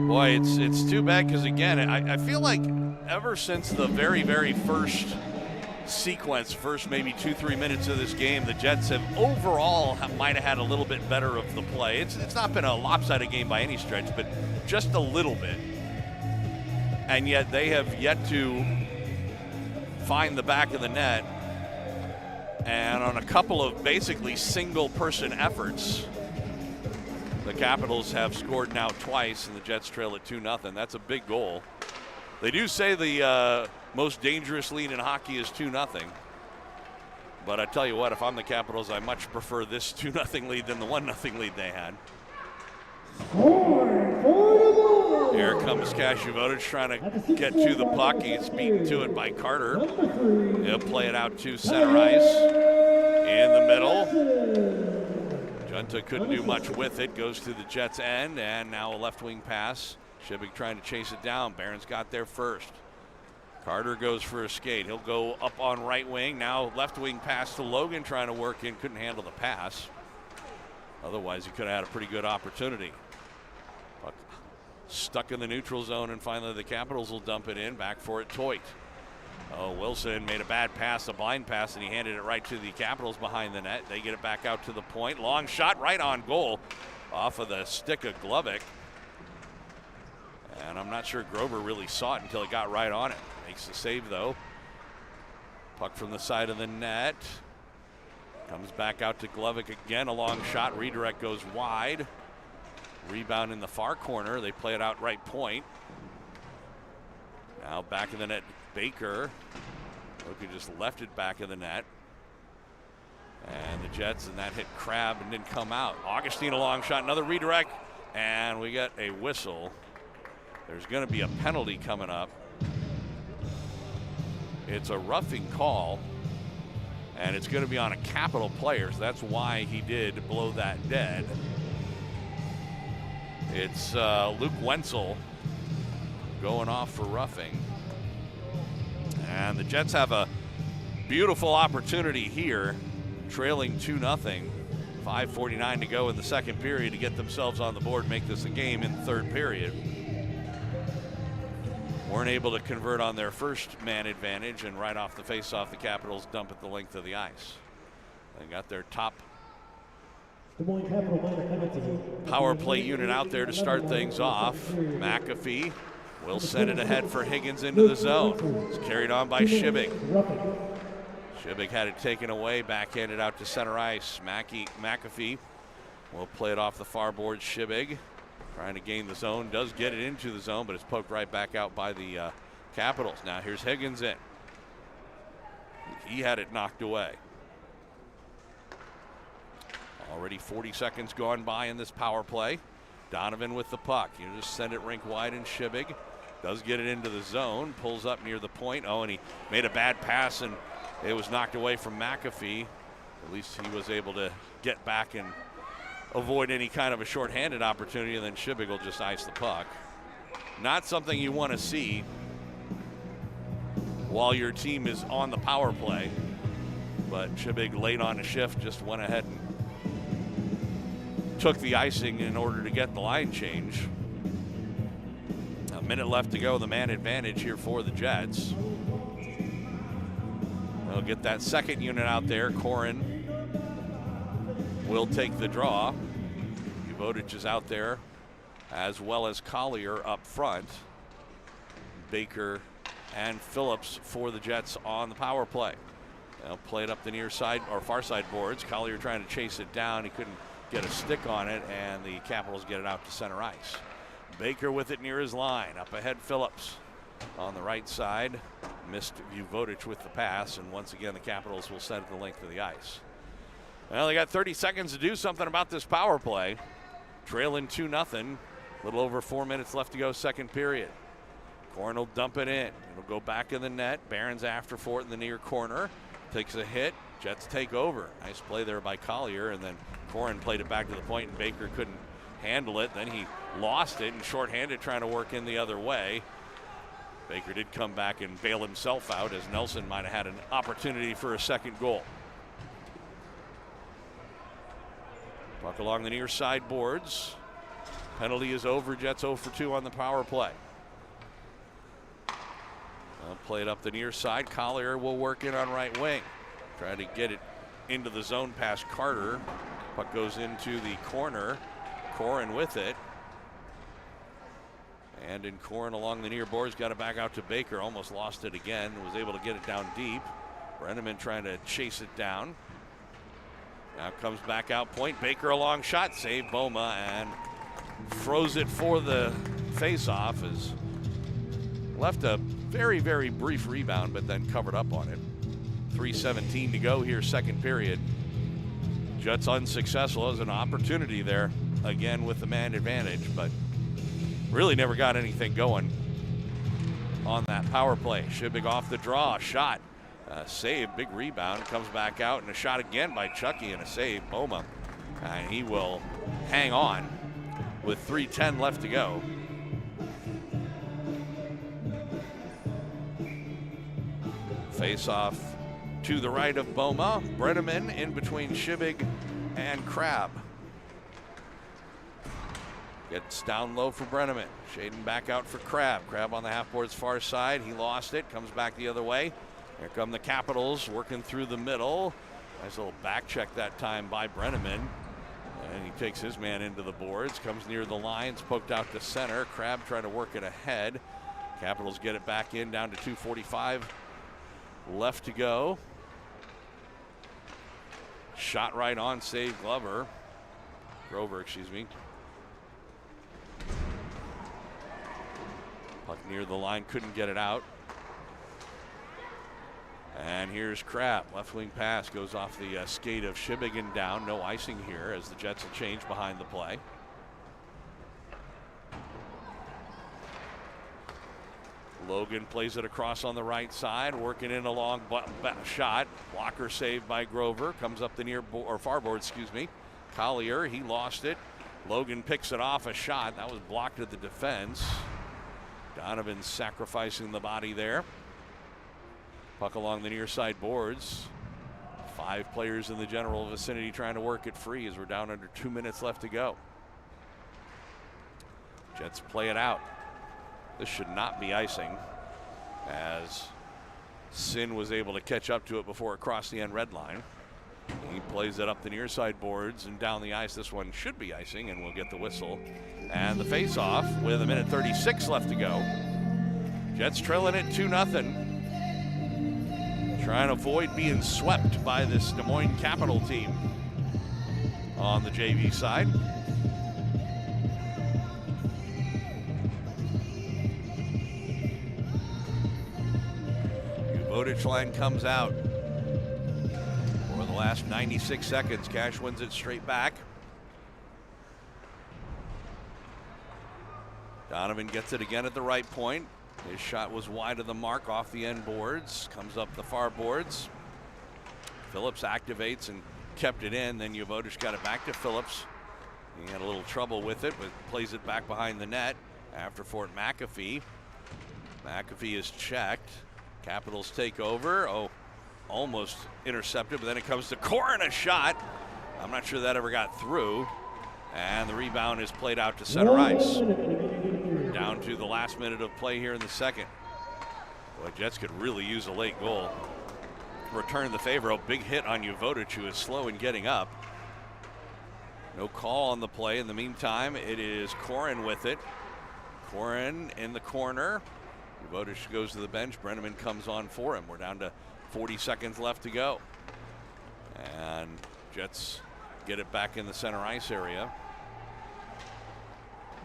Boy, it's too bad because, again, I feel like ever since the very, very first sequence, first maybe 2-3 minutes of this game, the Jets have overall might have had a little bit better of the play. It's not been a lopsided game by any stretch, but just a little bit. And yet they have yet to find the back of the net. And on a couple of basically single-person efforts, the Capitals have scored now twice, and the Jets trail at 2-0. That's a big goal. They do say the most dangerous lead in hockey is 2-0. But I tell you what, if I'm the Capitals, I much prefer this 2-0 lead than the 1-0 lead they had. Here comes Kashivotic trying to get to the puck. He's beaten to it by Carter. He'll play it out to center ice. In the middle. Junta couldn't do much with it. Goes to the Jets' end, and now a left wing pass. Shibig trying to chase it down. Barron's got there first. Carter goes for a skate. He'll go up on right wing. Now left wing pass to Logan, trying to work in. Couldn't handle the pass. Otherwise, he could have had a pretty good opportunity. Puck stuck in the neutral zone, and finally the Capitals will dump it in. Back for it, Toit. Oh, Wilson made a bad pass, a blind pass, and he handed it right to the Capitals behind the net. They get it back out to the point. Long shot right on goal off of the stick of Glovic. And I'm not sure Grover really saw it until it got right on it. Makes the save, though. Puck from the side of the net. Comes back out to Glovic again. A long shot. Redirect goes wide. Rebound in the far corner. They play it out right point. Now back in the net, Baker. Logan just left it back in the net. And the Jets, and that hit Crab and didn't come out. Augustine, a long shot. Another redirect. And we get a whistle. There's going to be a penalty coming up. It's a roughing call, and it's going to be on a Capital player. So that's why he did blow that dead. It's Luke Wenzel going off for roughing. And the Jets have a beautiful opportunity here, trailing 2-0. 5:49 to go in the second period to get themselves on the board, make this a game in the third period. Weren't able to convert on their first man advantage, and right off the face-off, the Capitals dump at the length of the ice. They got their top power play unit out there to start things off. McAfee will send it ahead for Higgins into the zone. It's carried on by Shibig. Shibig had it taken away, backhanded out to center ice. McAfee will play it off the far board. Shibig trying to gain the zone, does get it into the zone, but it's poked right back out by the Capitals. Now here's Higgins in. He had it knocked away. Already 40 seconds gone by in this power play. Donovan with the puck. You just send it rink wide, and Shibig does get it into the zone, pulls up near the point. Oh, and he made a bad pass, and it was knocked away from McAfee. At least he was able to get back and avoid any kind of a shorthanded opportunity, and then Shibig will just ice the puck. Not something you want to see while your team is on the power play, but Shibig late on the shift just went ahead and took the icing in order to get the line change. A minute left to go, the man advantage here for the Jets. They'll get that second unit out there. Koren will take the draw. Vodich is out there, as well as Collier up front. Baker and Phillips for the Jets on the power play. They'll play it up the near side or far side boards. Collier trying to chase it down. He couldn't get a stick on it, and the Capitals get it out to center ice. Baker with it near his line. Up ahead, Phillips on the right side. Missed Vodich with the pass, and once again the Capitals will send it the length of the ice. Well, they got 30 seconds to do something about this power play. Trailing 2-0. A little over 4 minutes left to go, second period. Koren will dump it in. It'll go back in the net. Barron's after for it in the near corner. Takes a hit. Jets take over. Nice play there by Collier, and then Koren played it back to the point, and Baker couldn't handle it. Then he lost it and shorthanded, trying to work in the other way. Baker did come back and bail himself out, as Nelson might have had an opportunity for a second goal. Puck along the near side boards. Penalty is over. Jets 0 for 2 on the power play. They'll play it up the near side. Collier will work in on right wing. Try to get it into the zone past Carter. Puck goes into the corner. Koren with it. And in Koren along the near boards, got it back out to Baker. Almost lost it again. Was able to get it down deep. Brenneman trying to chase it down. Now comes back out point. Baker a long shot. Save Boma, and froze it for the face-off. Has left a very, very brief rebound, but then covered up on it. 3:17 to go here, second period. Jets unsuccessful. As an opportunity there, again with the man advantage, but really never got anything going on that power play. Shibig off the draw, shot, save, big rebound, comes back out, and a shot again by Chucky and a save, Boma. And he will hang on with 3:10 left to go. Face off to the right of Boma. Brenneman in between Shibig and Crab. Gets down low for Brenneman. Shading back out for Crab. Crab on the half-board's far side. He lost it. Comes back the other way. Here come the Capitals working through the middle. Nice little back check that time by Brenneman. And he takes his man into the boards. Comes near the lines. Poked out to center. Crab trying to work it ahead. Capitals get it back in down to 2:45 left to go. Shot right on, save Grover, excuse me. Puck near the line, couldn't get it out. And here's Crab. Left wing pass goes off the skate of Shibig and down. No icing here as the Jets will change behind the play. Logan plays it across on the right side, working in a long shot. Blocker saved by Grover. Comes up the far board, excuse me. Collier, he lost it. Logan picks it off a shot. That was blocked at the defense. Donovan sacrificing the body there. Puck along the near side boards. 5 players in the general vicinity trying to work it free as we're down under 2 minutes left to go. Jets play it out. This should not be icing, as Sin was able to catch up to it before it crossed the end red line. He plays it up the near side boards and down the ice. This one should be icing, and we'll get the whistle. And the face-off with 1:36 left to go. Jets trailing it 2-0. Trying to avoid being swept by this Des Moines Capital team on the JV side. Vodich line comes out. For the last 96 seconds, Cash wins it straight back. Donovan gets it again at the right point. His shot was wide of the mark off the end boards. Comes up the far boards. Phillips activates and kept it in. Then Vodich got it back to Phillips. He had a little trouble with it, but plays it back behind the net after Fort McAfee. McAfee is checked. Capitals take over. Oh, almost intercepted, but then it comes to Corin, a shot. I'm not sure that ever got through. And the rebound is played out to center ice. Down to the last minute of play here in the second. Boy, Jets could really use a late goal. Return the favor. A big hit on Vodich, who is slow in getting up. No call on the play. In the meantime, it is Corin with it. Corin in the corner. Vodich goes to the bench. Brenneman comes on for him. We're down to 40 seconds left to go. And Jets get it back in the center ice area.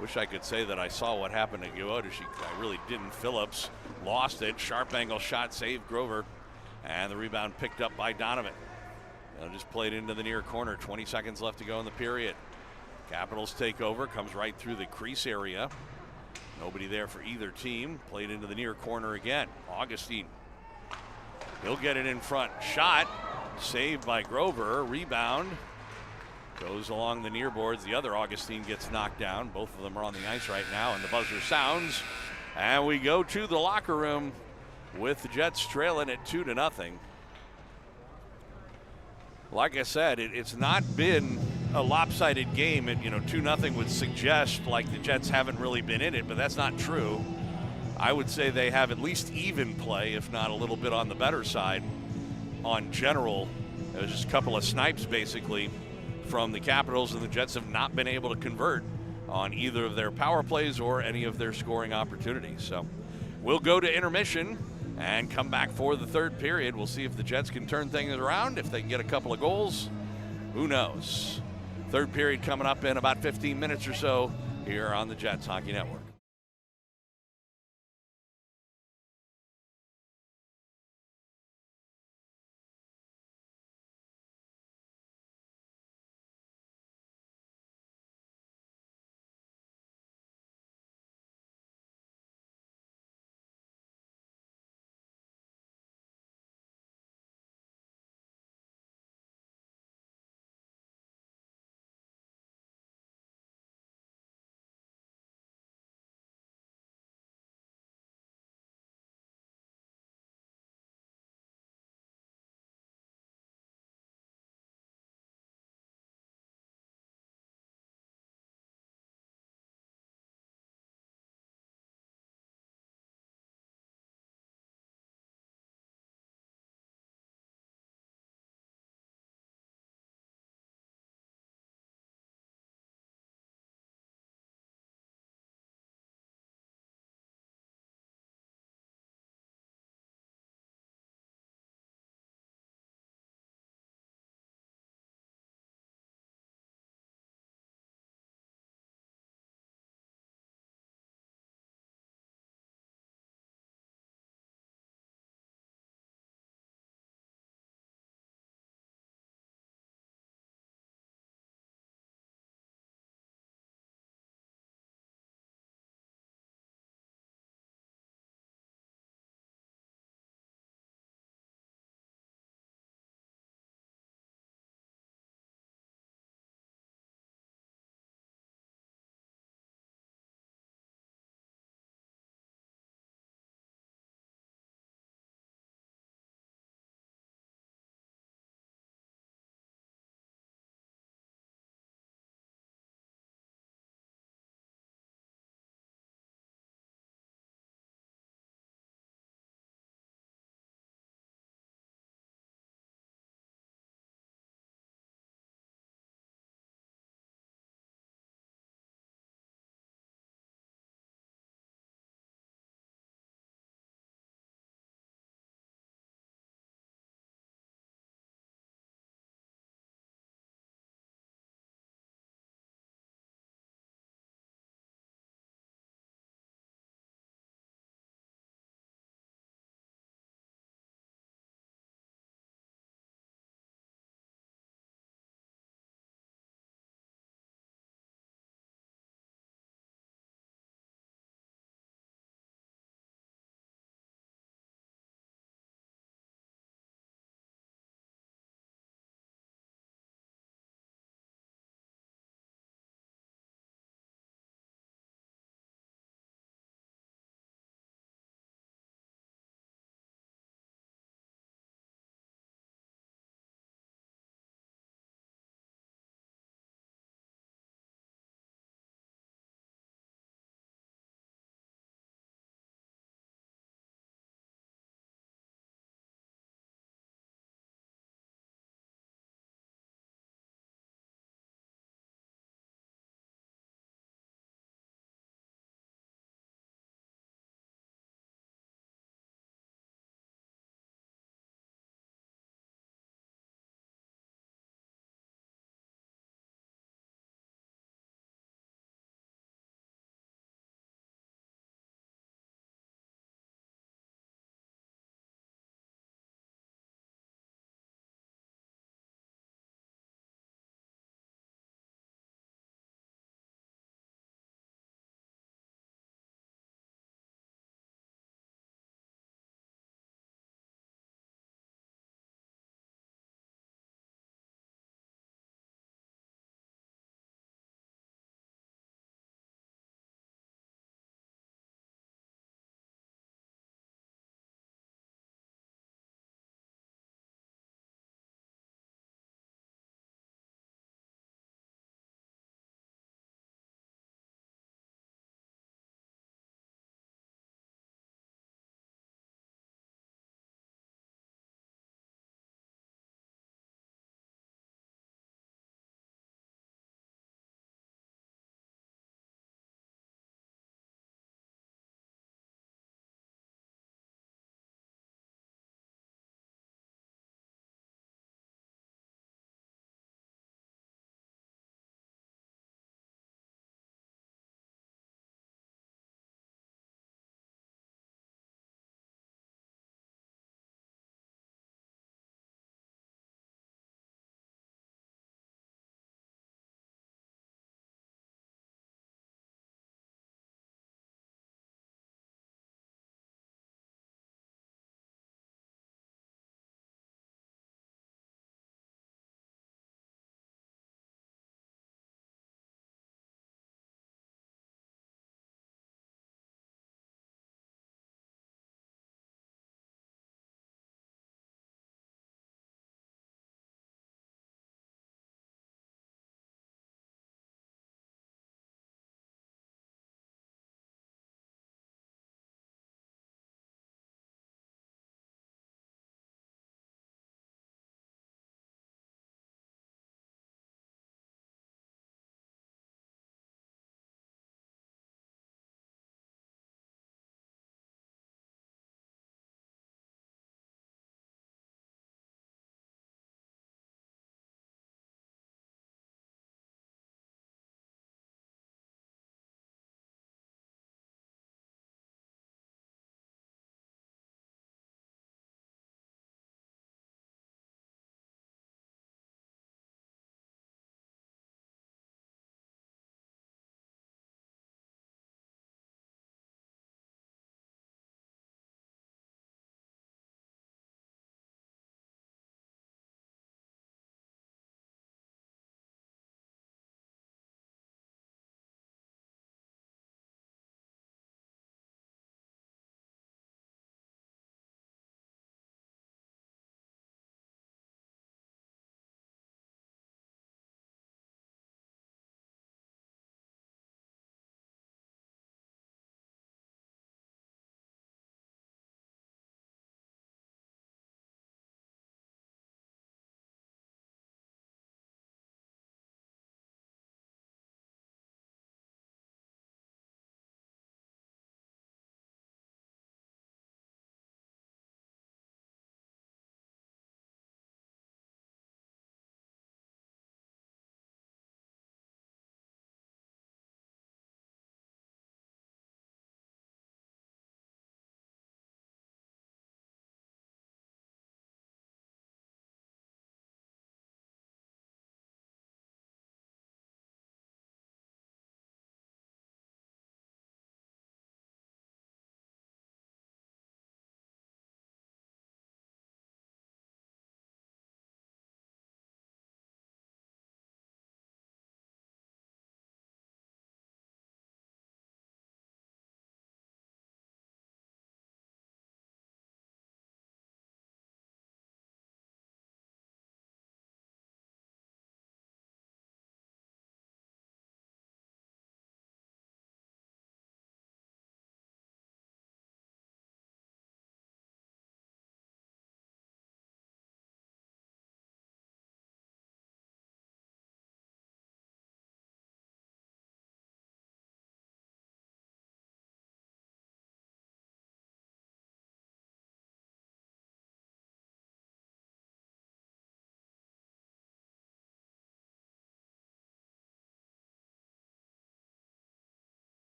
Wish I could say that I saw what happened to Vodich. I really didn't. Phillips lost it. Sharp angle shot, saved Grover. And the rebound picked up by Donovan. Just played into the near corner. 20 seconds left to go in the period. Capitals take over. Comes right through the crease area. Nobody there for either team. Played into the near corner again. Augustine. He'll get it in front. Shot. Saved by Grover. Rebound. Goes along the near boards. The other Augustine gets knocked down. Both of them are on the ice right now, and the buzzer sounds. And we go to the locker room with the Jets trailing at 2-0. Like I said, it's not been a lopsided game. 2-0 would suggest like the Jets haven't really been in it, but that's not true. I would say they have at least even play, if not a little bit on the better side. On general, there's just a couple of snipes basically from the Capitals, and the Jets have not been able to convert on either of their power plays or any of their scoring opportunities. So we'll go to intermission and come back for the third period. We'll see if the Jets can turn things around, if they can get a couple of goals. Who knows? Third period coming up in about 15 minutes or so here on the Jets Hockey Network.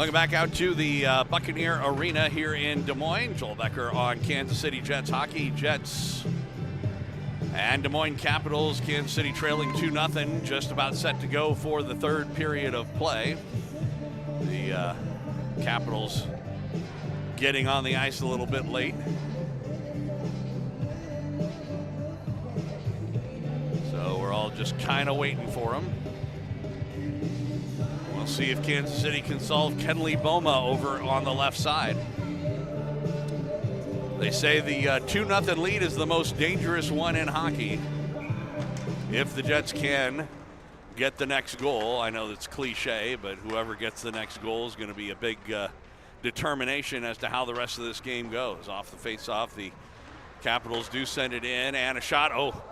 Welcome back out to the Buccaneers Arena here in Des Moines. Joel Becker on Kansas City Jets hockey. Jets and Des Moines Capitals. Kansas City trailing 2-0, just about set to go for the third period of play. The Capitals getting on the ice a little bit late. So we're all just kind of waiting for them. We'll see if Kansas City can solve Kenley Boma over on the left side. They say the 2-0 lead is the most dangerous one in hockey. If the Jets can get the next goal, I know that's cliche, but whoever gets the next goal is going to be a big determination as to how the rest of this game goes. Off the face-off, the Capitals do send it in, and a shot. Oh,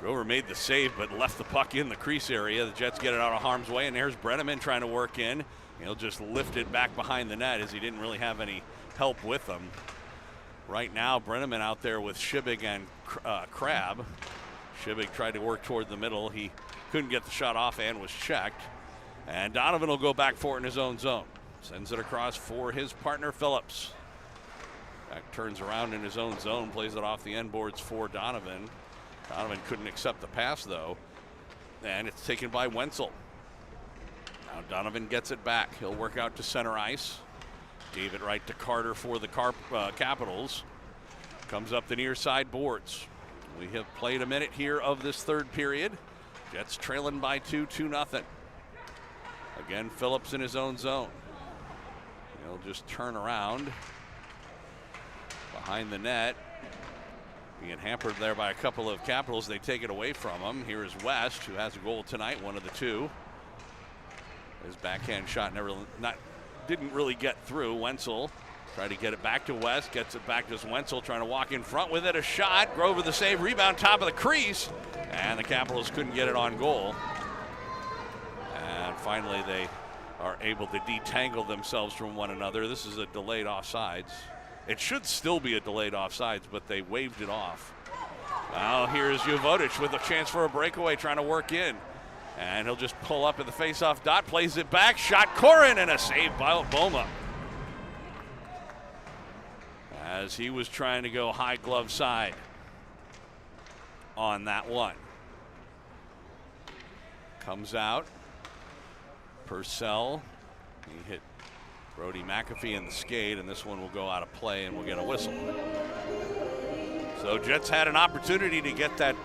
Grover made the save, but left the puck in the crease area. The Jets get it out of harm's way, and there's Brenneman trying to work in. He'll just lift it back behind the net as he didn't really have any help with him. Right now, Brenneman out there with Shibig and Crab. Shibig tried to work toward the middle. He couldn't get the shot off and was checked. And Donovan will go back for it in his own zone. Sends it across for his partner, Phillips. Back turns around in his own zone, plays it off the end boards for Donovan. Donovan couldn't accept the pass, though, and it's taken by Wenzel. Now Donovan gets it back. He'll work out to center ice. Gave it right to Carter for the Capitals. Comes up the near side boards. We have played a minute here of this third period. Jets trailing by 2-0. Again, Phillips in his own zone. He'll just turn around behind the net. Being hampered there by a couple of Capitals, they take it away from him. Here is West, who has a goal tonight, one of the two. His backhand shot didn't really get through. Wenzel tried to get it back to West, gets it back to Wenzel, trying to walk in front with it. A shot, Grover the save, rebound, top of the crease, and the Capitals couldn't get it on goal. And finally, they are able to detangle themselves from one another. This is a delayed offsides. It should still be a delayed offsides, but they waved it off. Now here's Jovotic with a chance for a breakaway, trying to work in. And he'll just pull up at the face-off dot, plays it back, shot Corin, and a save by Boma. As he was trying to go high glove side on that one. Comes out. Purcell, he hit Brody McAfee in the skate, and this one will go out of play and we'll get a whistle. So Jets had an opportunity to get that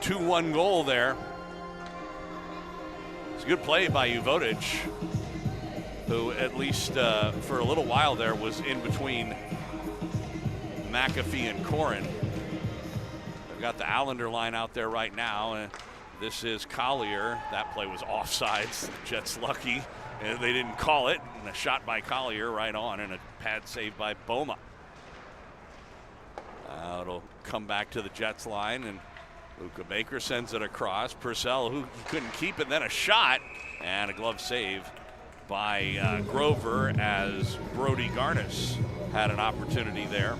2-1 goal there. It's a good play by Jovotic, who at least for a little while there was in between McAfee and Corin. They've got the Allender line out there right now, and this is Collier. That play was offsides. The Jets lucky. And they didn't call it, and a shot by Collier right on, and a pad save by Boma. It'll come back to the Jets line, and Luca Baker sends it across. Purcell, who couldn't keep it, then a shot, and a glove save by Grover as Brody Garnis had an opportunity there.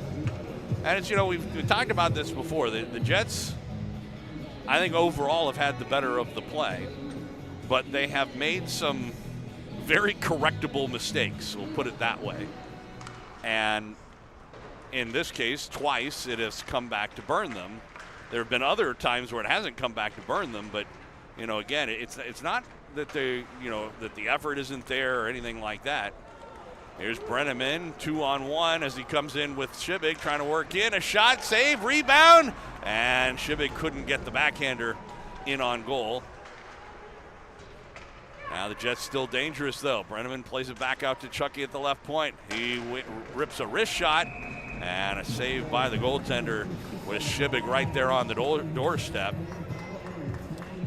And it's, we've talked about this before. The Jets, I think overall have had the better of the play, but they have made some very correctable mistakes, we'll put it that way. And in this case, twice it has come back to burn them. There have been other times where it hasn't come back to burn them, but again, it's not that that the effort isn't there or anything like that. Here's Brenneman, 2-on-1 as he comes in with Shibig, trying to work in, a shot, save, rebound, and Shibig couldn't get the backhander in on goal. Now the Jets still dangerous, though. Brenneman plays it back out to Chucky at the left point. He rips a wrist shot, and a save by the goaltender with Shibig right there on the doorstep.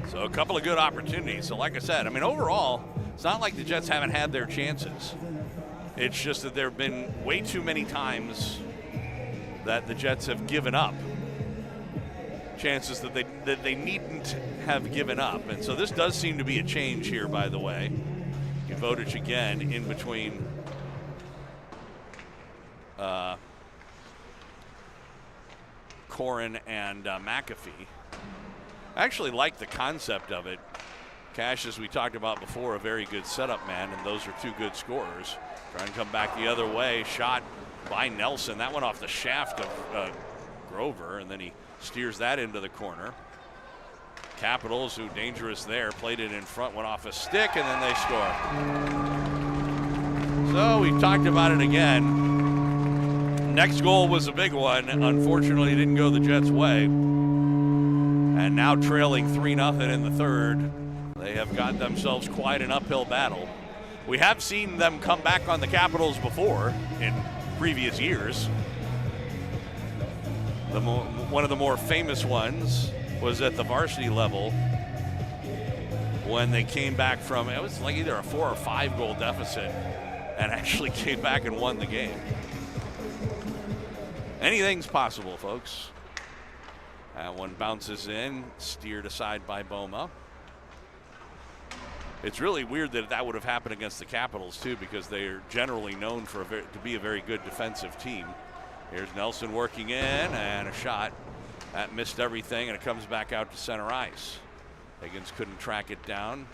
So a couple of good opportunities. So like I said, overall, it's not like the Jets haven't had their chances. It's just that there have been way too many times that the Jets have given up chances that they needn't have given up. And so this does seem to be a change here, by the way. Jovotic again in between Corin and McAfee. I actually like the concept of it. Cash, as we talked about before, a very good setup man, and those are two good scorers. Trying to come back the other way. Shot by Nelson. That went off the shaft of Grover, and then he steers that into the corner. Capitals, who dangerous there, played it in front, went off a stick, and then they score. So we talked about it again. Next goal was a big one. Unfortunately, it didn't go the Jets' way. And now trailing 3-0 in the third, they have got themselves quite an uphill battle. We have seen them come back on the Capitals before in previous years. One of the more famous ones was at the varsity level when they came back from, it was like either a 4 or 5 goal deficit, and actually came back and won the game. Anything's possible, folks. That one bounces in, steered aside by Boma. It's really weird that that would have happened against the Capitals too, because they are generally known for to be a very good defensive team. Here's Nelson working in, and a shot. That missed everything, and it comes back out to center ice. Higgins couldn't track it down.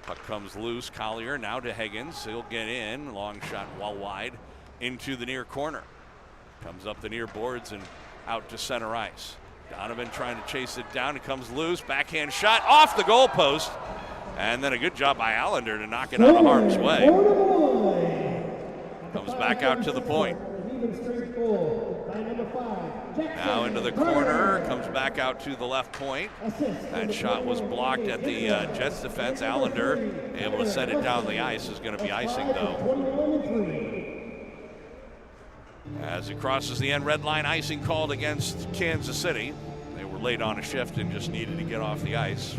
Puck comes loose. Collier now to Higgins. He'll get in. Long shot well wide into the near corner. Comes up the near boards and out to center ice. Donovan trying to chase it down. It comes loose. Backhand shot off the goalpost. And then a good job by Allender to knock it out of harm's way. Comes back out to the point. Now into the corner, comes back out to the left point. That shot was blocked at the Jets defense. Allender able to set it down the ice. Is going to be icing though. As it crosses the end red line, icing called against Kansas City. They were late on a shift and just needed to get off the ice.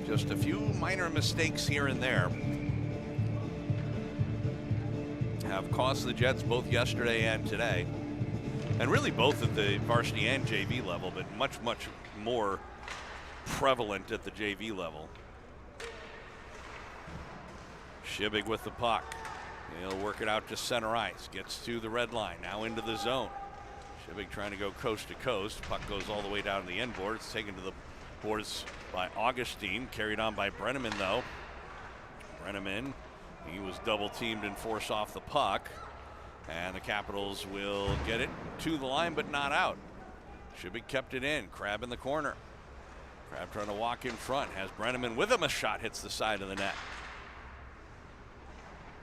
Just a few minor mistakes here and there have cost the Jets both yesterday and today, and really both at the varsity and JV level, but much more prevalent at the JV level. Shibig with the puck. He'll work it out to center ice. Gets to the red line. Now into the zone. Shibig trying to go coast to coast. Puck goes all the way down to the end board. It's taken to the boards by Augustine. Carried on by Brenneman though. Brenneman, he was double teamed and forced off the puck. And the Capitals will get it to the line but not out. Shibig kept it in. Crab in the corner. Crab trying to walk in front. Has Brenneman with him. A shot hits the side of the net.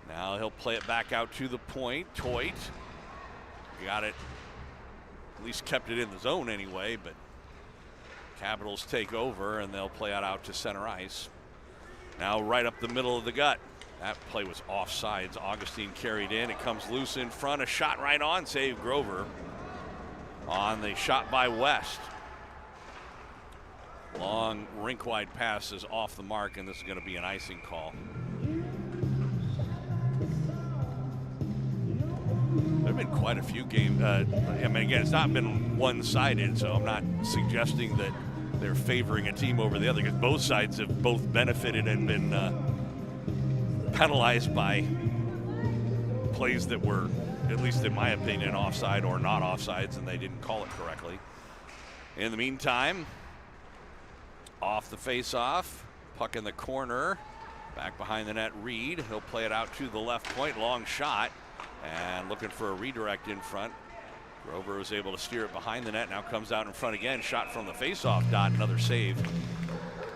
Now he'll play it back out to the point. Toit got it, at least kept it in the zone anyway, but Capitals take over and they'll play it out to center ice. Now right up the middle of the gut. That play was offsides. Augustine carried in. It comes loose in front. A shot right on. Save Grover on the shot by West. Long rink-wide pass is off the mark, and this is going to be an icing call. There have been quite a few games. I mean, again, it's not been one-sided, so I'm not suggesting that they're favoring a team over the other, because both sides have both benefited and been penalized by plays that were, at least in my opinion, offside or not offsides, and they didn't call it correctly. In the meantime, off the face-off, puck in the corner, back behind the net, Reed. He'll play it out to the left point, long shot. And looking for a redirect in front. Grover was able to steer it behind the net. Now comes out in front again. Shot from the faceoff dot. Another save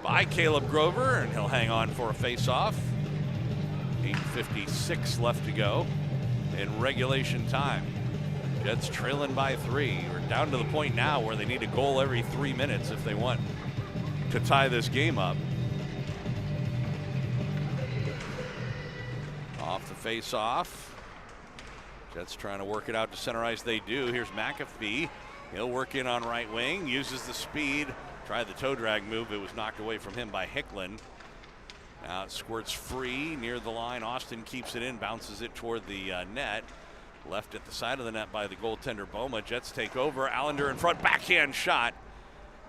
by Caleb Grover, and he'll hang on for a faceoff. 8:56 left to go in regulation time. Jets trailing by 3. We're down to the point now where they need a goal every 3 minutes if they want to tie this game up. Off the faceoff. Jets trying to work it out to center ice. They do. Here's McAfee. He'll work in on right wing. Uses the speed. Tried the toe drag move. It was knocked away from him by Hicklin. Now it squirts free near the line. Austin keeps it in. Bounces it toward the net. Left at the side of the net by the goaltender Boma. Jets take over. Allender in front. Backhand shot.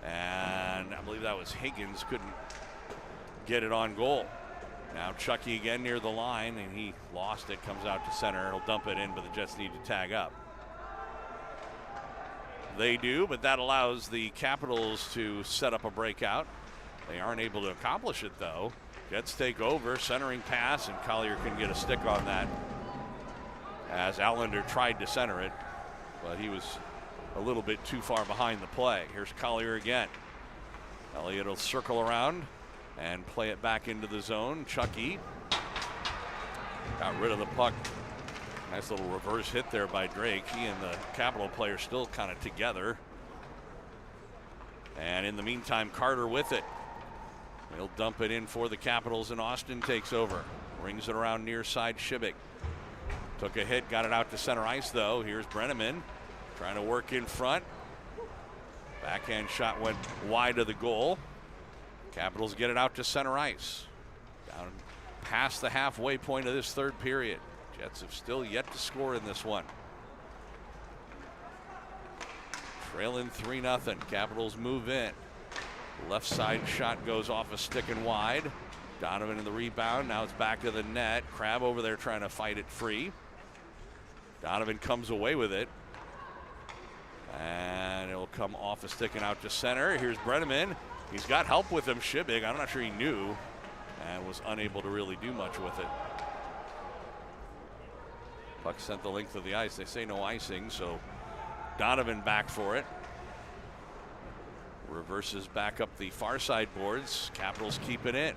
And I believe that was Higgins. Couldn't get it on goal. Now Chucky again near the line, and he lost it. Comes out to center. He'll dump it in, but the Jets need to tag up. They do, but that allows the Capitals to set up a breakout. They aren't able to accomplish it, though. Jets take over, centering pass, and Collier couldn't get a stick on that as Allender tried to center it, but he was a little bit too far behind the play. Here's Collier again. Elliott will circle around and play it back into the zone. Chucky got rid of the puck. Nice little reverse hit there by Drake. He and the Capital player still kind of together. And in the meantime, Carter with it. He'll dump it in for the Capitals, and Austin takes over. Rings it around near side. Shibik took a hit, got it out to center ice, though. Here's Brenneman trying to work in front. Backhand shot went wide of the goal. Capitals get it out to center ice. Down past the halfway point of this third period. Jets have still yet to score in this one. Trailing 3-0. Capitals move in. Left side shot goes off a stick and wide. Donovan in the rebound. Now it's back to the net. Crab over there trying to fight it free. Donovan comes away with it. And it'll come off a stick and out to center. Here's Brenneman. He's got help with him. Shibig, I'm not sure he knew, and was unable to really do much with it. Puck sent the length of the ice. They say no icing, so Donovan back for it. Reverses back up the far side boards. Capitals keep it in.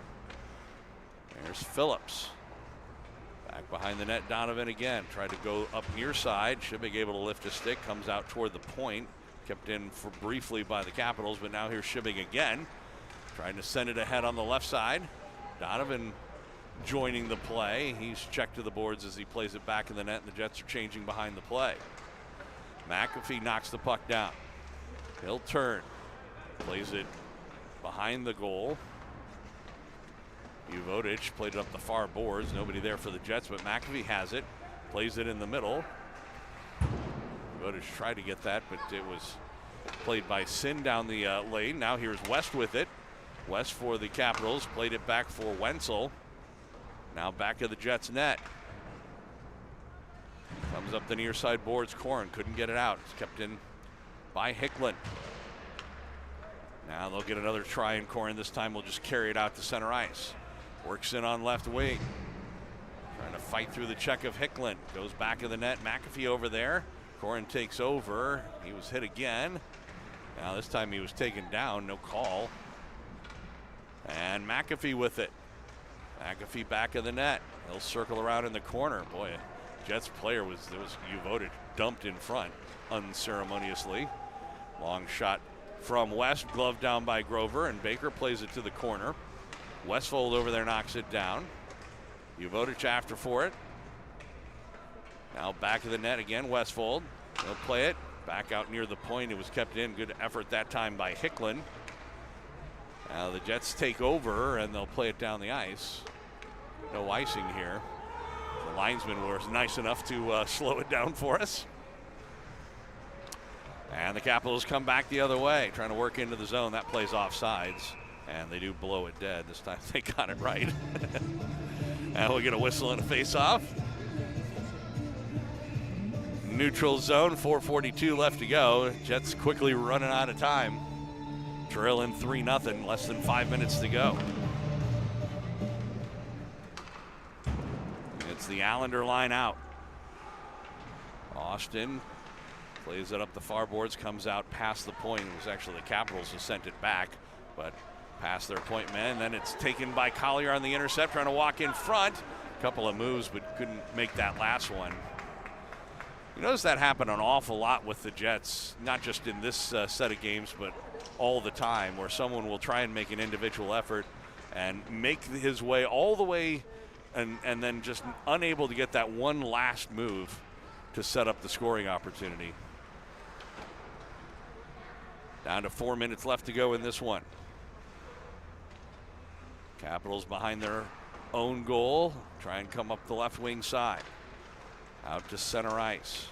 There's Phillips. Back behind the net, Donovan again. Tried to go up near side. Shibig able to lift a stick. Comes out toward the point. Kept in for briefly by the Capitals, but now here's Shibig again. Trying to send it ahead on the left side. Donovan joining the play. He's checked to the boards as he plays it back in the net, and the Jets are changing behind the play. McAfee knocks the puck down. He'll turn. Plays it behind the goal. Uvodich played it up the far boards. Nobody there for the Jets, but McAfee has it. Plays it in the middle. Uvodich tried to get that, but it was played by Sin down the lane. Now here's West with it. West for the Capitals. Played it back for Wenzel. Now back to the Jets net. Comes up the near side boards. Corrin couldn't get it out. It's kept in by Hicklin. Now they'll get another try, and Corrin this time will just carry it out to center ice. Works in on left wing. Trying to fight through the check of Hicklin. Goes back of the net. McAfee over there. Corrin takes over. He was hit again. Now this time he was taken down. No call. And McAfee with it. McAfee back of the net. He'll circle around in the corner. Boy, Jets player was Uvodich dumped in front unceremoniously. Long shot from West, glove down by Grover, and Baker plays it to the corner. Westfold over there knocks it down. Uvodich after for it. Now back of the net again, Westfold. He'll play it back out near the point. It was kept in. Good effort that time by Hicklin. Now the Jets take over, and they'll play it down the ice. No icing here. The linesman was nice enough to slow it down for us. And the Capitals come back the other way, trying to work into the zone. That plays off sides, and they do blow it dead. This time they got it right. And we'll get a whistle and a face-off. Neutral zone, 4:42 left to go. Jets quickly running out of time. Trailing 3-0, less than 5 minutes to go. It's the Allender line out. Austin plays it up the far boards, comes out past the point. It was actually the Capitals who sent it back, but past their point man. Then it's taken by Collier on the intercept, trying to walk in front. A couple of moves, but couldn't make that last one. You notice that happen an awful lot with the Jets, not just in this set of games, but all the time, where someone will try and make an individual effort and make his way all the way and then just unable to get that one last move to set up the scoring opportunity. Down to 4 minutes left to go in this one. Capitals behind their own goal, try and come up the left wing side. Out to center ice.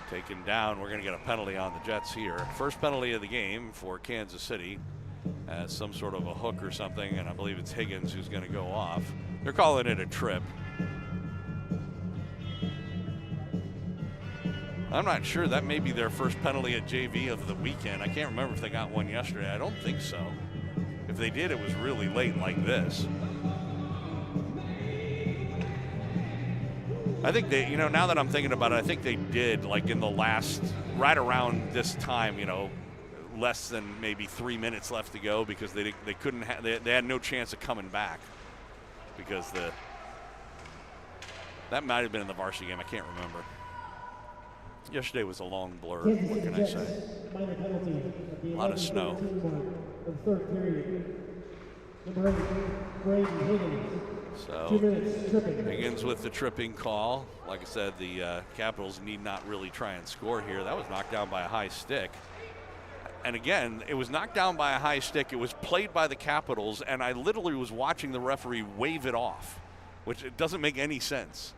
Taken down. We're going to get a penalty on the Jets here. First penalty of the game for Kansas City. As some sort of a hook or something, and I believe it's Higgins who's going to go off. They're calling it a trip. I'm not sure. That may be their first penalty at JV of the weekend. I can't remember if they got one yesterday. I don't think so. If they did, it was really late like this. I think they, you know, now that I'm thinking about it, I think they did like in the last, right around this time, you know, less than maybe 3 minutes left to go, because they couldn't they had no chance of coming back, because that might have been in the varsity game. I can't remember. Yesterday was a long blur. What can I say? A lot of snow. So Higgins with the tripping call. Like I said, the Capitals need not really try and score here. That was knocked down by a high stick. And again, it was knocked down by a high stick. It was played by the Capitals, and I literally was watching the referee wave it off, which it doesn't make any sense.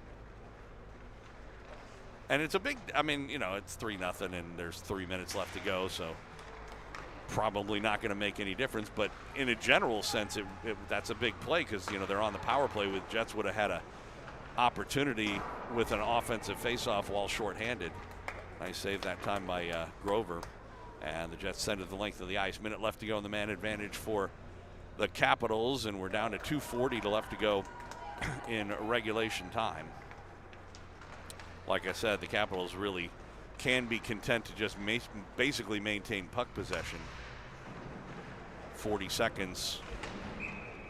And it's a big, I mean, you know, it's 3-0 and there's 3 minutes left to go, so probably not going to make any difference. But in a general sense, that's a big play, because, you know, they're on the power play. With Jets would have had an opportunity with an offensive faceoff while shorthanded. Nice save that time by Grover. And the Jets send it the length of the ice. Minute left to go in the man advantage for the Capitals, and we're down to 2:40 left to go in regulation time. Like I said, the Capitals really can be content to just basically maintain puck possession. 40 seconds,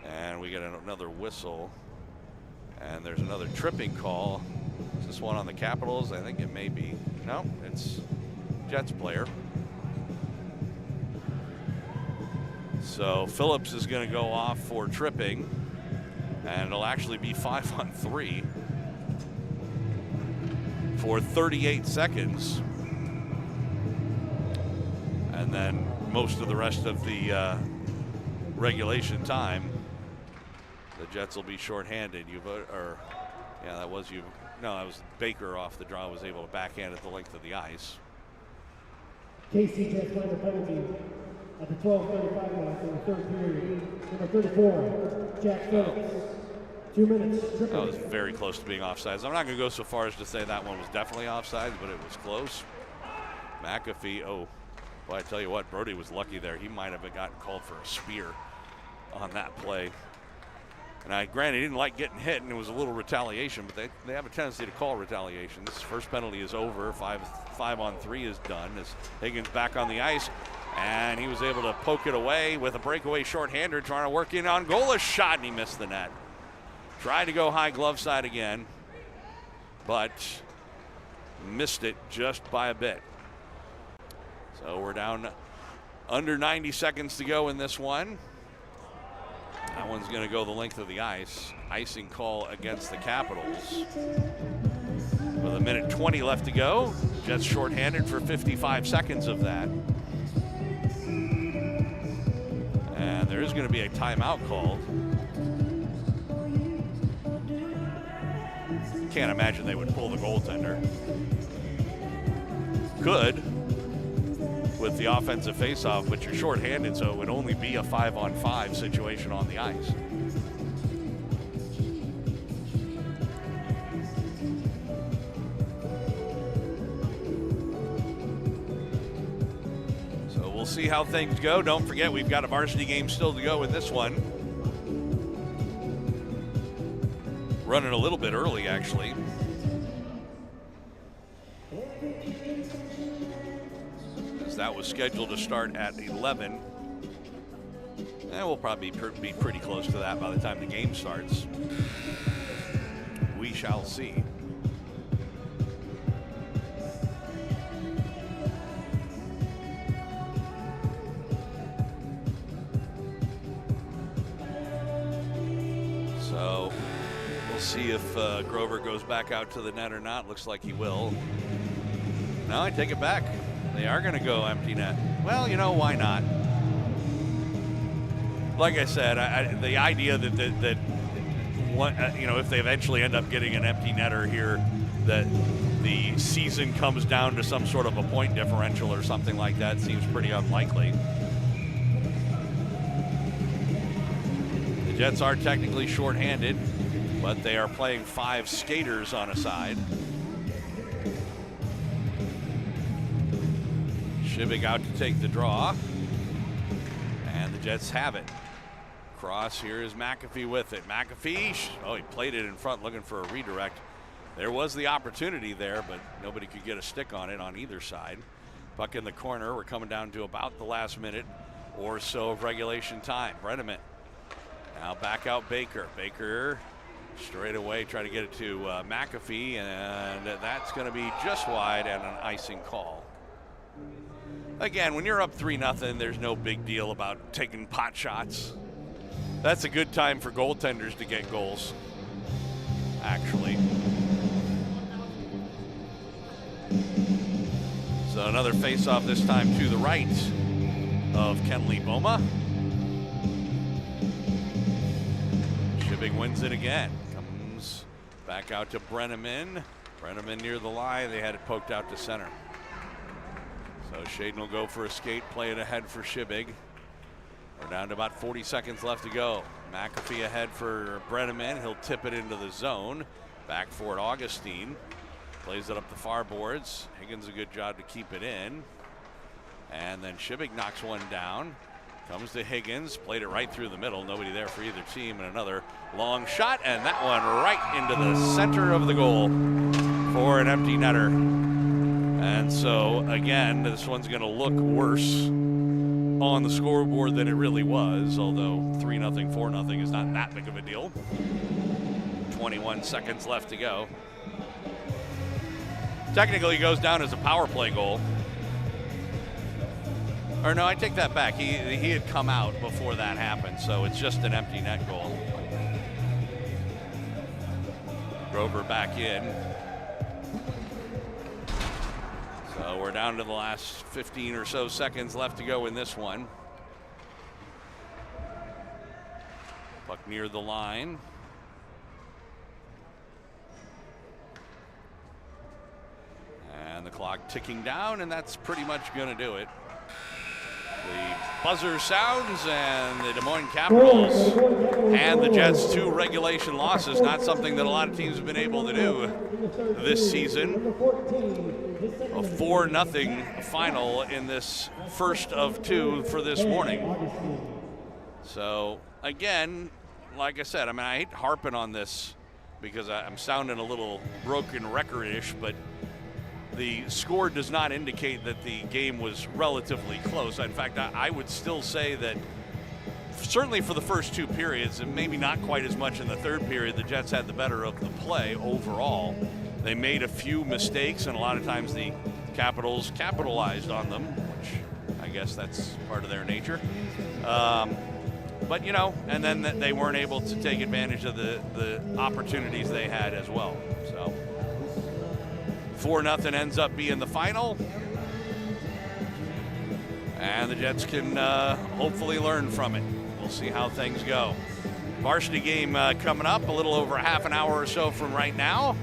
and we get another whistle, and there's another tripping call. Is this one on the Capitals? I think it may be. No, it's Jets player. So Phillips is going to go off for tripping, and it'll actually be 5-on-3 for 38 seconds. And then most of the rest of the regulation time, the Jets will be shorthanded. That was Baker off the draw, was able to backhand at the length of the ice. KC Jets find a penalty at the 12:35 mark in the third period. Number 34, Jack Phillips. 2 minutes. That was very close to being offsides. I'm not going to go so far as to say that one was definitely offsides, but it was close. McAfee, well, I tell you what, Brody was lucky there. He might have gotten called for a spear on that play. And granted, he didn't like getting hit, and it was a little retaliation, but they have a tendency to call retaliation. This first penalty is over. 5-on-3 is done as Higgins back on the ice, and he was able to poke it away with a breakaway shorthander, trying to work in on goal. A shot, and he missed the net. Tried to go high glove side again, but missed it just by a bit. So we're down under 90 seconds to go in this one. That one's going to go the length of the ice. Icing call against the Capitals. With a minute 20 left to go. Jets shorthanded for 55 seconds of that. And there is going to be a timeout called. Can't imagine they would pull the goaltender. Could, with the offensive faceoff, but you're shorthanded, so it would only be a 5-on-5 situation on the ice. So we'll see how things go. Don't forget, we've got a varsity game still to go in this one. Running a little bit early, actually. That was scheduled to start at 11. And we'll probably be pretty close to that by the time the game starts. We shall see. So we'll see if Grover goes back out to the net or not. Looks like he will. No, I take it back. They are going to go empty net. Well, you know, why not? Like I said, the idea that if they eventually end up getting an empty netter here, that the season comes down to some sort of a point differential or something like that seems pretty unlikely. The Jets are technically shorthanded, but they are playing 5 skaters on a side. Shibig out to take the draw. And the Jets have it. Cross, here is McAfee with it. McAfee, he played it in front looking for a redirect. There was the opportunity there, but nobody could get a stick on it on either side. Puck in the corner. We're coming down to about the last minute or so of regulation time. Brenneman now back out Baker. Baker straight away try to get it to McAfee, and that's going to be just wide and an icing call. Again, when you're up 3-0, there's no big deal about taking pot shots. That's a good time for goaltenders to get goals, actually. So another face-off, this time to the right of Kenley Boma. Shibig wins it again. Comes back out to Brenneman. Brenneman near the line. They had it poked out to center. So Shaden will go for a skate, play it ahead for Shibig. We're down to about 40 seconds left to go. McAfee ahead for Brenneman. He'll tip it into the zone. Back for it, Augustine. Plays it up the far boards. Higgins a good job to keep it in. And then Shibig knocks one down. Comes to Higgins, played it right through the middle. Nobody there for either team, and another long shot, and that one right into the center of the goal for an empty netter. And so again, this one's gonna look worse on the scoreboard than it really was, although 3-0, 4-0 is not that big of a deal. 21 seconds left to go. Technically goes down as a power play goal. Or no, I take that back. He had come out before that happened, so it's just an empty net goal. Grover back in. So we're down to the last 15 or so seconds left to go in this one. Puck near the line. And the clock ticking down, and that's pretty much going to do it. The buzzer sounds, and the Des Moines Capitals and the Jets 2 regulation losses. Not something that a lot of teams have been able to do this season. A 4-0 final in this first of 2 for this morning. So again, like I said, I hate harping on this because I'm sounding a little broken record-ish, but the score does not indicate that the game was relatively close. In fact, I would still say that certainly for the first 2 periods, and maybe not quite as much in the third period, the Jets had the better of the play overall. They made a few mistakes, and a lot of times the Capitals capitalized on them, which I guess that's part of their nature. But, and then they weren't able to take advantage of the opportunities they had as well. So 4-0 ends up being the final. And the Jets can hopefully learn from it. We'll see how things go. Varsity game coming up a little over half an hour or so from right now.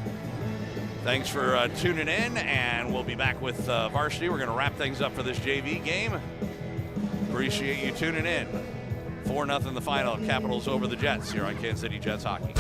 Thanks for tuning in, and we'll be back with Varsity. We're going to wrap things up for this JV game. Appreciate you tuning in. 4-0 the final. Capitals over the Jets here on Kansas City Jets Hockey.